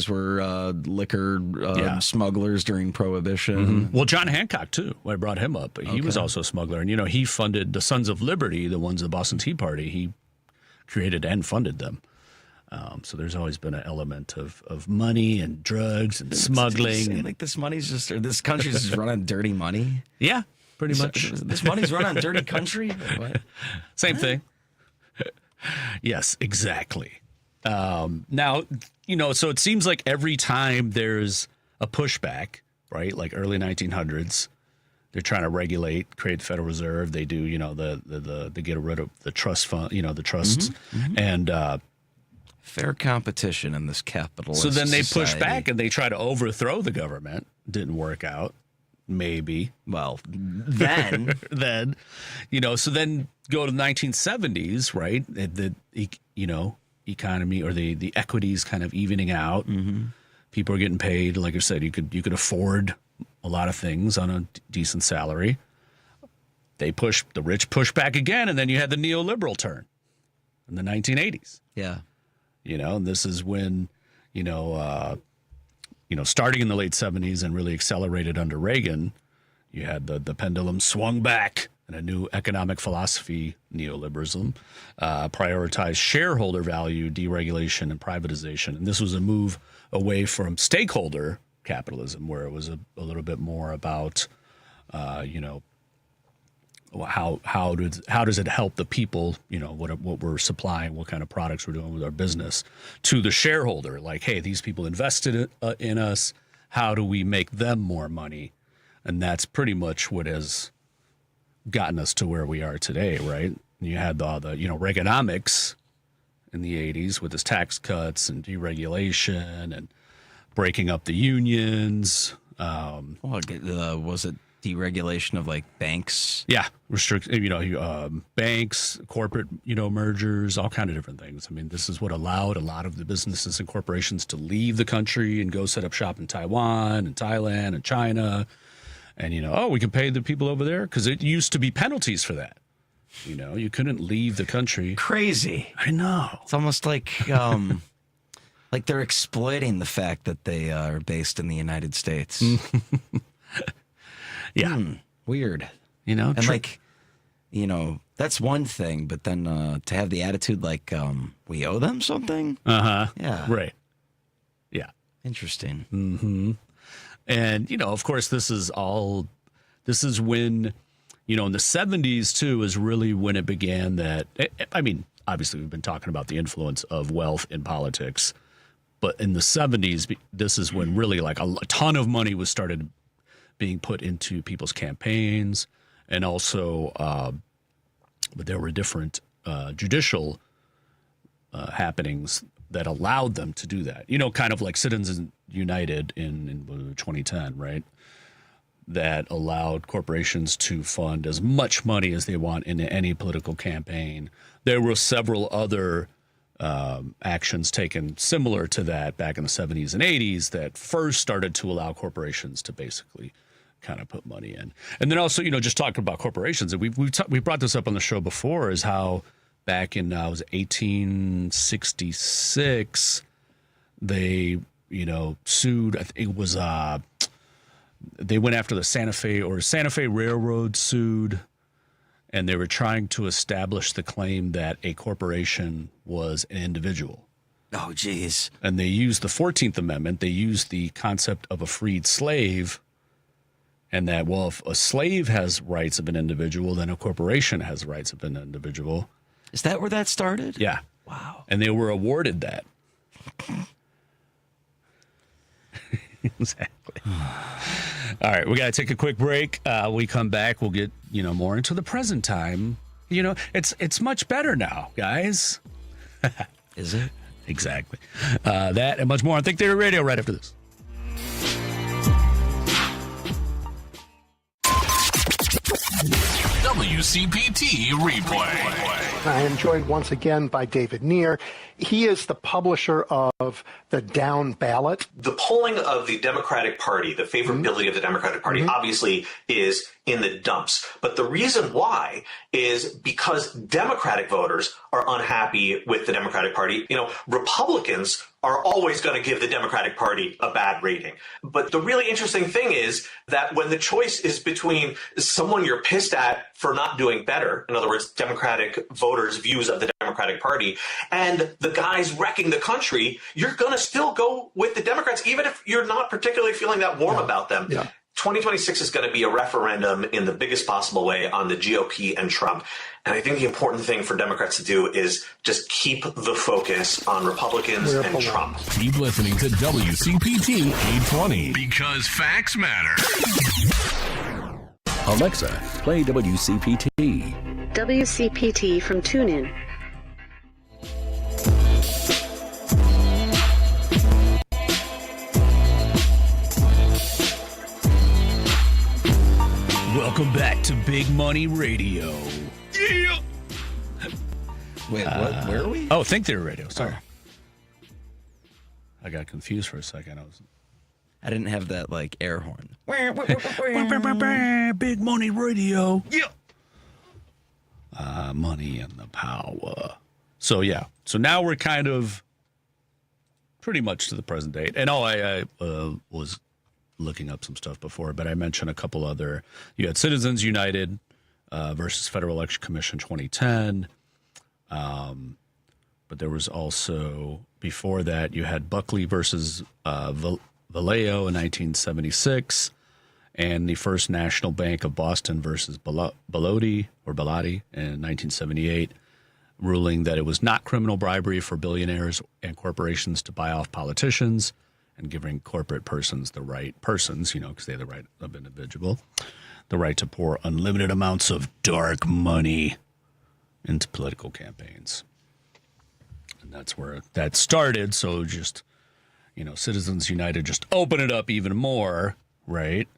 Speaker 3: were liquor smugglers during Prohibition.
Speaker 2: Well, John Hancock too. I brought him up. He was also a smuggler, and he funded the Sons of Liberty, the ones of the Boston Tea Party. He created and funded them. So there's always been an element of money and drugs and smuggling.
Speaker 3: Like this country's just run on dirty money.
Speaker 2: Yeah, pretty much.
Speaker 3: This money's run on dirty country. What?
Speaker 2: Same thing. Yes, exactly. Now, so it seems like every time there's a pushback, right? Like early 1900s, they're trying to create the Federal Reserve. They do, they get rid of the trust fund, the trusts, and
Speaker 3: Fair competition in this capitalist
Speaker 2: so then they push
Speaker 3: society.
Speaker 2: back and they try to overthrow the government. Didn't work out. Maybe.
Speaker 3: Well, then
Speaker 2: Then, so then go to the 1970s, right? The economy or the equities kind of evening out. People are getting paid. Like I said, you could afford a lot of things on a decent salary. The rich push back again, and then you had the neoliberal turn in the 1980s.
Speaker 3: yeah.
Speaker 2: And this is when, starting in the late 70s and really accelerated under Reagan, you had the pendulum swung back and a new economic philosophy, neoliberalism, prioritized shareholder value, deregulation, and privatization. And this was a move away from stakeholder capitalism, where it was a little bit more about, how does it help the people, what we're supplying, what kind of products we're doing with our business, to the shareholder. Like, hey, these people invested in us. How do we make them more money? And that's pretty much what has gotten us to where we are today, right? You had all the Reaganomics in the 80s with his tax cuts and deregulation and breaking up the unions.
Speaker 3: Was it deregulation of like banks?
Speaker 2: Yeah, banks, corporate, mergers, all kind of different things. I mean, this is what allowed a lot of the businesses and corporations to leave the country and go set up shop in Taiwan and Thailand and China. And, we can pay the people over there, because it used to be penalties for that. You couldn't leave the country.
Speaker 3: Crazy.
Speaker 2: I know.
Speaker 3: It's almost like like they're exploiting the fact that they are based in the United States.
Speaker 2: Yeah.
Speaker 3: Weird.
Speaker 2: And
Speaker 3: that's one thing, but then to have the attitude like we owe them something?
Speaker 2: Uh-huh.
Speaker 3: Yeah.
Speaker 2: Right. Yeah.
Speaker 3: Interesting.
Speaker 2: Mm-hmm. And, of course, this is when, in the 70s, too, is really when it began that, obviously we've been talking about the influence of wealth in politics, but in the 70s, this is when really like a ton of money was started being put into people's campaigns, and also, but there were different judicial happenings that allowed them to do that. Kind of like Citizens United in 2010, right? That allowed corporations to fund as much money as they want in any political campaign. There were several other actions taken similar to that back in the 70s and 80s that first started to allow corporations to basically kind of put money in. And then also, just talking about corporations, and we brought this up on the show before, is how back in was 1866 they sued. I think it was they went after the Santa Fe Railroad sued, and they were trying to establish the claim that a corporation was an individual.
Speaker 3: Oh, geez.
Speaker 2: And they used the 14th Amendment. They used the concept of a freed slave, and that, well, if a slave has rights of an individual, then a corporation has rights of an individual.
Speaker 3: Is that where that started?
Speaker 2: Yeah.
Speaker 3: Wow.
Speaker 2: And they were awarded that. Exactly. All right, we got to take a quick break. We come back, we'll get, more into the present time. It's much better now, guys.
Speaker 3: Is it?
Speaker 2: Exactly. That and much more on Think Theory Radio right after this.
Speaker 5: WCPT Replay.
Speaker 6: I am joined once again by David Neer. He is the publisher of The Down Ballot.
Speaker 7: The polling of the Democratic Party, the favorability of the Democratic Party, obviously is in the dumps. But the reason why is because Democratic voters are unhappy with the Democratic Party. Republicans are always going to give the Democratic Party a bad rating. But the really interesting thing is that when the choice is between someone you're pissed at for not doing better, in other words, Democratic voters' views of the Democratic Party, and the guys wrecking the country, you're going to still go with the Democrats, even if you're not particularly feeling that warm about them. Yeah. 2026 is going to be a referendum in the biggest possible way on the GOP and Trump. And I think the important thing for Democrats to do is just keep the focus on Republicans and Trump.
Speaker 5: Keep listening to WCPT 820 because facts matter.
Speaker 1: Alexa, play WCPT.
Speaker 8: WCPT from TuneIn.
Speaker 2: Welcome back to Big Money Radio. Yeah.
Speaker 3: Wait, what? Where are we?
Speaker 2: Oh, Think Theory Radio. Sorry. I got confused for a second.
Speaker 3: I didn't have that air horn.
Speaker 2: Big Money Radio. Yeah. Money and the power. So yeah. So now we're kind of pretty much to the present date. And I was looking up some stuff before, but I mentioned a couple other. You had Citizens United versus Federal Election Commission 2010. But there was also, before that, you had Buckley versus Vallejo in 1976, and the First National Bank of Boston versus Bellotti in 1978, ruling that it was not criminal bribery for billionaires and corporations to buy off politicians, and giving corporate persons, because they have the right of individual, the right to pour unlimited amounts of dark money into political campaigns. And that's where that started. So just, Citizens United just open it up even more, right?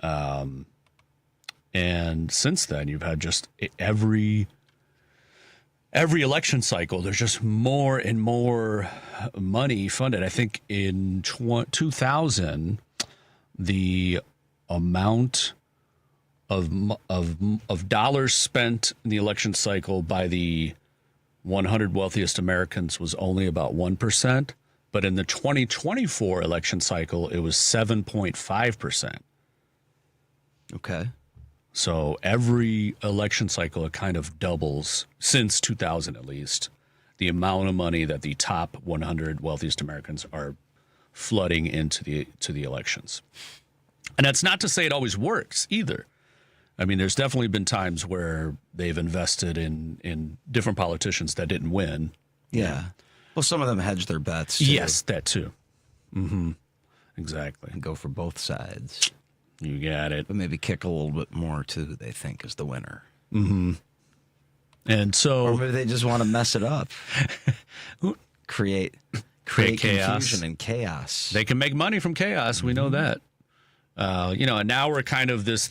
Speaker 2: And since then, you've had just every election cycle, there's just more and more money funded. I think in 2000, the amount of dollars spent in the election cycle by the 100 wealthiest Americans was only about 1%. But in the 2024 election cycle, it was 7.5%.
Speaker 3: Okay.
Speaker 2: So every election cycle, it kind of doubles, since 2000 at least, the amount of money that the top 100 wealthiest Americans are flooding into the elections. And that's not to say it always works either. I mean, there's definitely been times where they've invested in different politicians that didn't win.
Speaker 3: Yeah. Well, some of them hedge their bets, too.
Speaker 2: Yes, that too. Mm-hmm. Exactly.
Speaker 3: And go for both sides.
Speaker 2: You got it.
Speaker 3: But maybe kick a little bit more to who they think is the winner.
Speaker 2: Mm-hmm. And so,
Speaker 3: or maybe they just want to mess it up. create confusion and chaos.
Speaker 2: They can make money from chaos. We know that. And now we're kind of this,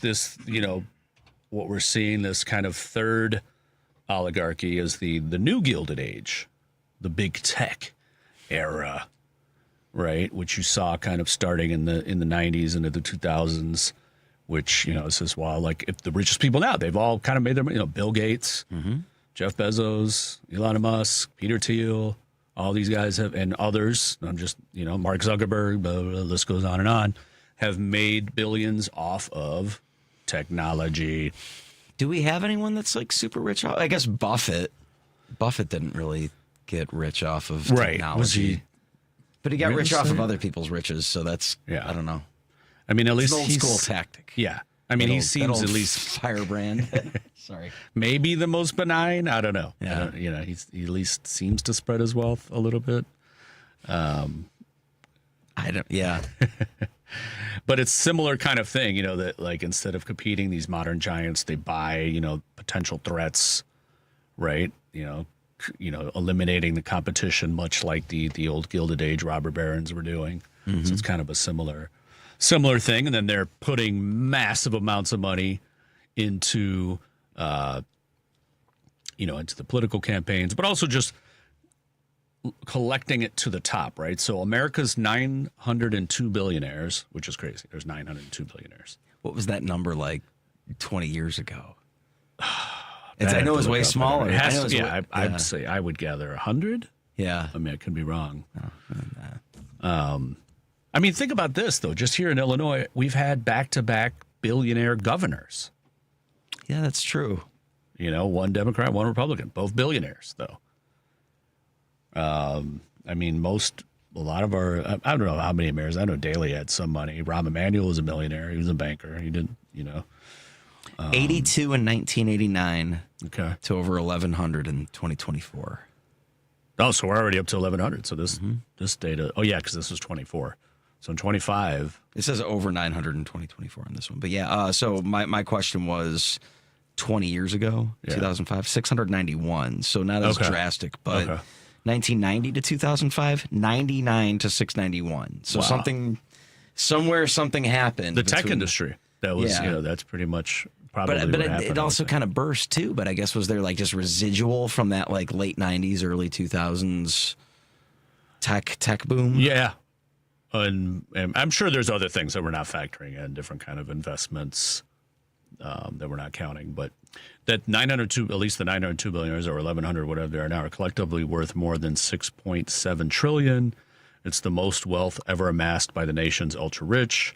Speaker 2: what we're seeing, this kind of third oligarchy is the new Gilded Age, the big tech era, right? Which you saw kind of starting in the 90s into the 2000s, which, says, well, like if the richest people now, they've all kind of made their money, Bill Gates, Jeff Bezos, Elon Musk, Peter Thiel, all these guys have, and others, I'm just, Mark Zuckerberg, blah, blah, blah, the list goes on, have made billions off of technology.
Speaker 3: Do we have anyone that's like super rich? I guess Buffett. Buffett didn't really get rich off of technology.
Speaker 2: Was he?
Speaker 3: But he got rich off of other people's riches, so that's, I don't know.
Speaker 2: I mean, at least
Speaker 3: it's an old school tactic.
Speaker 2: Yeah. I mean, he seems at least
Speaker 3: firebrand. Sorry.
Speaker 2: Maybe the most benign. I don't know.
Speaker 3: Yeah.
Speaker 2: He at least seems to spread his wealth a little bit.
Speaker 3: Yeah.
Speaker 2: But it's similar kind of thing, that like instead of competing these modern giants, they buy, potential threats, right? Eliminating the competition, much like the old Gilded Age robber barons were doing. So it's kind of a similar thing. And then they're putting massive amounts of money into, into the political campaigns, but also just collecting it to the top, right? So America's 902 billionaires, which is crazy. There's 902 billionaires.
Speaker 3: What was that number like 20 years ago? I know it was way smaller.
Speaker 2: I'd say I would gather 100.
Speaker 3: Yeah.
Speaker 2: I mean, I could be wrong. I mean, think about this, though. Just here in Illinois, we've had back-to-back billionaire governors.
Speaker 3: Yeah, that's true.
Speaker 2: One Democrat, one Republican, both billionaires, though. I mean, a lot of our, I don't know how many mayors. I know Daley had some money. Rahm Emanuel was a millionaire. He was a banker. He didn't,
Speaker 3: 82 in 1989
Speaker 2: to
Speaker 3: over 1,100 in 2024.
Speaker 2: Oh, so we're already up to 1,100. So this data, because this was 24. So in 25.
Speaker 3: It says over 900 in 2024 on this one. But yeah, so my question was 20 years ago, 2005, 691. So not as drastic, but 1990 to 2005, 99 to 691. So something happened.
Speaker 2: The tech industry. That was, that's pretty much probably
Speaker 3: but
Speaker 2: what happened.
Speaker 3: It also kind of burst too. But I guess was there like just residual from that like late 90s, early 2000s tech boom?
Speaker 2: Yeah. And I'm sure there's other things that we're not factoring in, different kind of investments that we're not counting. But that 902, at least the 902 billionaires or 1,100, whatever they are now, are collectively worth more than $6.7 trillion. It's the most wealth ever amassed by the nation's ultra rich.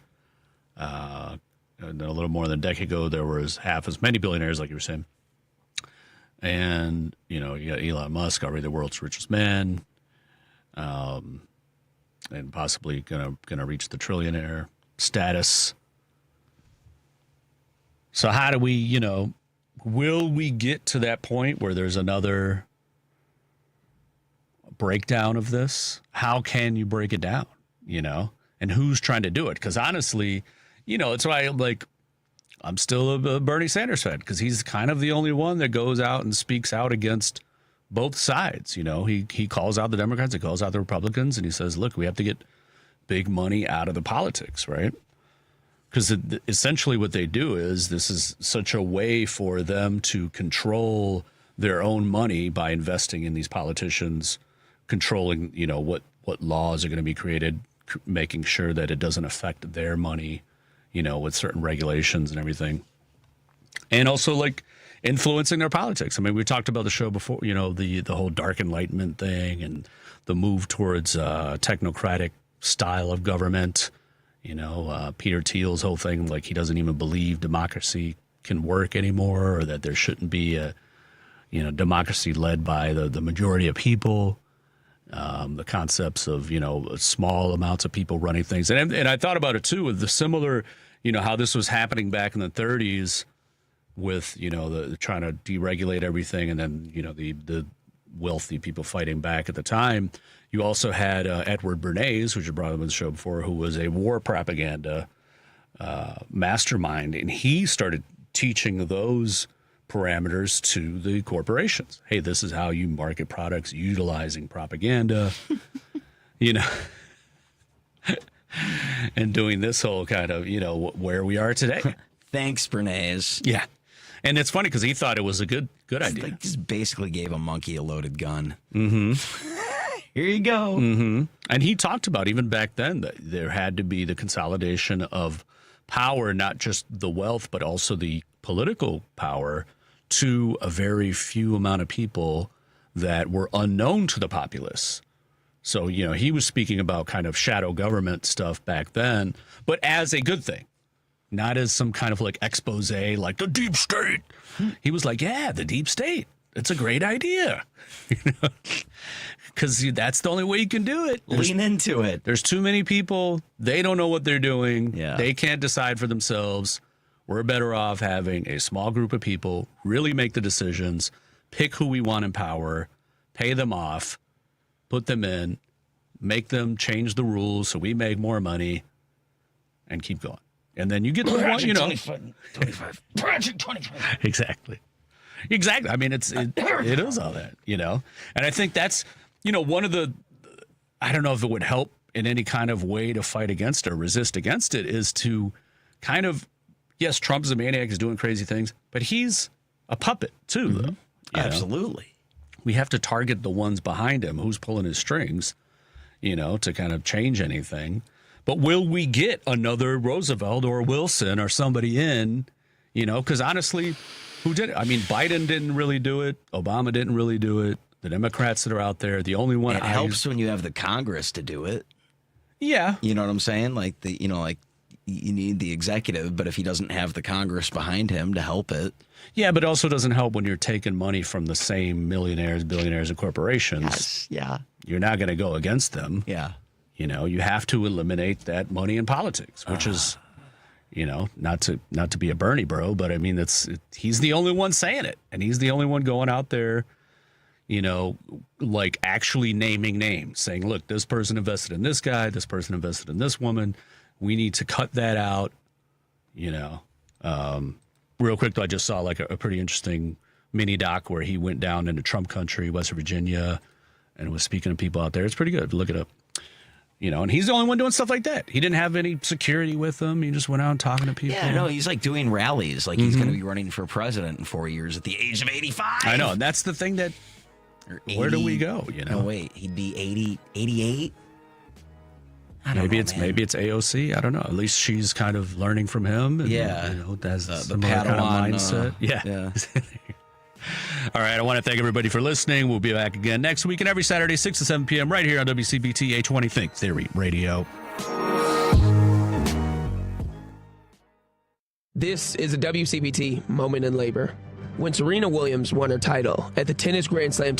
Speaker 2: And a little more than a decade ago, there was half as many billionaires, like you were saying. And, you got Elon Musk, already the world's richest man, and possibly gonna reach the trillionaire status. So how do we, will we get to that point where there's another breakdown of this? How can you break it down, and who's trying to do it? Because honestly, it's why I'm still a Bernie Sanders fan, because he's kind of the only one that goes out and speaks out against both sides. He calls out the Democrats, he calls out the Republicans, and he says, look, we have to get big money out of the politics, right? Because essentially what they do is this is such a way for them to control their own money by investing in these politicians, controlling, what laws are going to be created, making sure that it doesn't affect their money, with certain regulations and everything. And also influencing their politics. I mean, we talked about the show before, the whole dark enlightenment thing and the move towards technocratic style of government. Peter Thiel's whole thing, he doesn't even believe democracy can work anymore, or that there shouldn't be a, democracy led by the majority of people. The concepts of, small amounts of people running things. And I thought about it too, with the similar, how this was happening back in the 30s with, the trying to deregulate everything. And then, the wealthy people fighting back at the time. You also had Edward Bernays, which I brought up on the show before, who was a war propaganda mastermind. And he started teaching those parameters to the corporations. Hey, this is how you market products utilizing propaganda, and doing this whole kind of, where we are today.
Speaker 3: Thanks, Bernays.
Speaker 2: Yeah. And it's funny because he thought it was a good idea.
Speaker 3: Just basically gave a monkey a loaded gun.
Speaker 2: Mm-hmm.
Speaker 3: Here you go.
Speaker 2: Mm-hmm. And he talked about even back then that there had to be the consolidation of power, not just the wealth, but also the political power to a very few amount of people that were unknown to the populace. So, he was speaking about kind of shadow government stuff back then, but as a good thing, not as some kind of like expose, like the deep state. He was like, yeah, the deep state. It's a great idea. Because that's the only way you can do it.
Speaker 3: Lean into it.
Speaker 2: There's too many people. They don't know what they're doing.
Speaker 3: Yeah.
Speaker 2: They can't decide for themselves. We're better off having a small group of people really make the decisions, pick who we want in power, pay them off, put them in, make them change the rules so we make more money, and keep going. And then you get the one,
Speaker 3: 25. Project 25.
Speaker 2: Exactly. I mean, it is all that, And I think that's, one of the, I don't know if it would help in any kind of way to fight against or resist against it, is to kind of, yes, Trump is a maniac, he's doing crazy things, but he's a puppet too, though.
Speaker 3: Absolutely.
Speaker 2: We have to target the ones behind him, who's pulling his strings, to kind of change anything. But will we get another Roosevelt or Wilson or somebody in, because honestly, who did it? I mean, Biden didn't really do it. Obama didn't really do it. The Democrats that are out there, the only one.
Speaker 3: It helps when you have the Congress to do it.
Speaker 2: Yeah.
Speaker 3: You know what I'm saying? Like, you need the executive, but if he doesn't have the Congress behind him to help it.
Speaker 2: Yeah, but it also doesn't help when you're taking money from the same millionaires, billionaires, and corporations.
Speaker 3: Yes, yeah.
Speaker 2: You're not going to go against them.
Speaker 3: Yeah.
Speaker 2: You have to eliminate that money in politics, which is, not to be a Bernie bro, but I mean, he's the only one saying it, and he's the only one going out there, like actually naming names, saying, look, this person invested in this guy, this person invested in this woman. We need to cut that out, Real quick, though, I just saw like a pretty interesting mini doc where he went down into Trump country, West Virginia, and was speaking to people out there. It's pretty good. Look it up. And he's the only one doing stuff like that. He didn't have any security with him. He just went out and talking to people.
Speaker 3: Yeah, no, he's like doing rallies. Like he's going to be running for president in 4 years at the age of 85.
Speaker 2: I know. And that's the thing that, where do we go?
Speaker 3: No, wait, he'd be 80, 88.
Speaker 2: Maybe it's AOC. I don't know. At least she's kind of learning from him. And, has the
Speaker 3: Padawan
Speaker 2: kind of mindset. Yeah. All right. I want to thank everybody for listening. We'll be back again next week and every Saturday, 6 to 7 p.m. right here on WCPT 820 Think Theory Radio.
Speaker 9: This is a WCPT moment in labor. When Serena Williams won her title at the Tennis Grand Slam tournament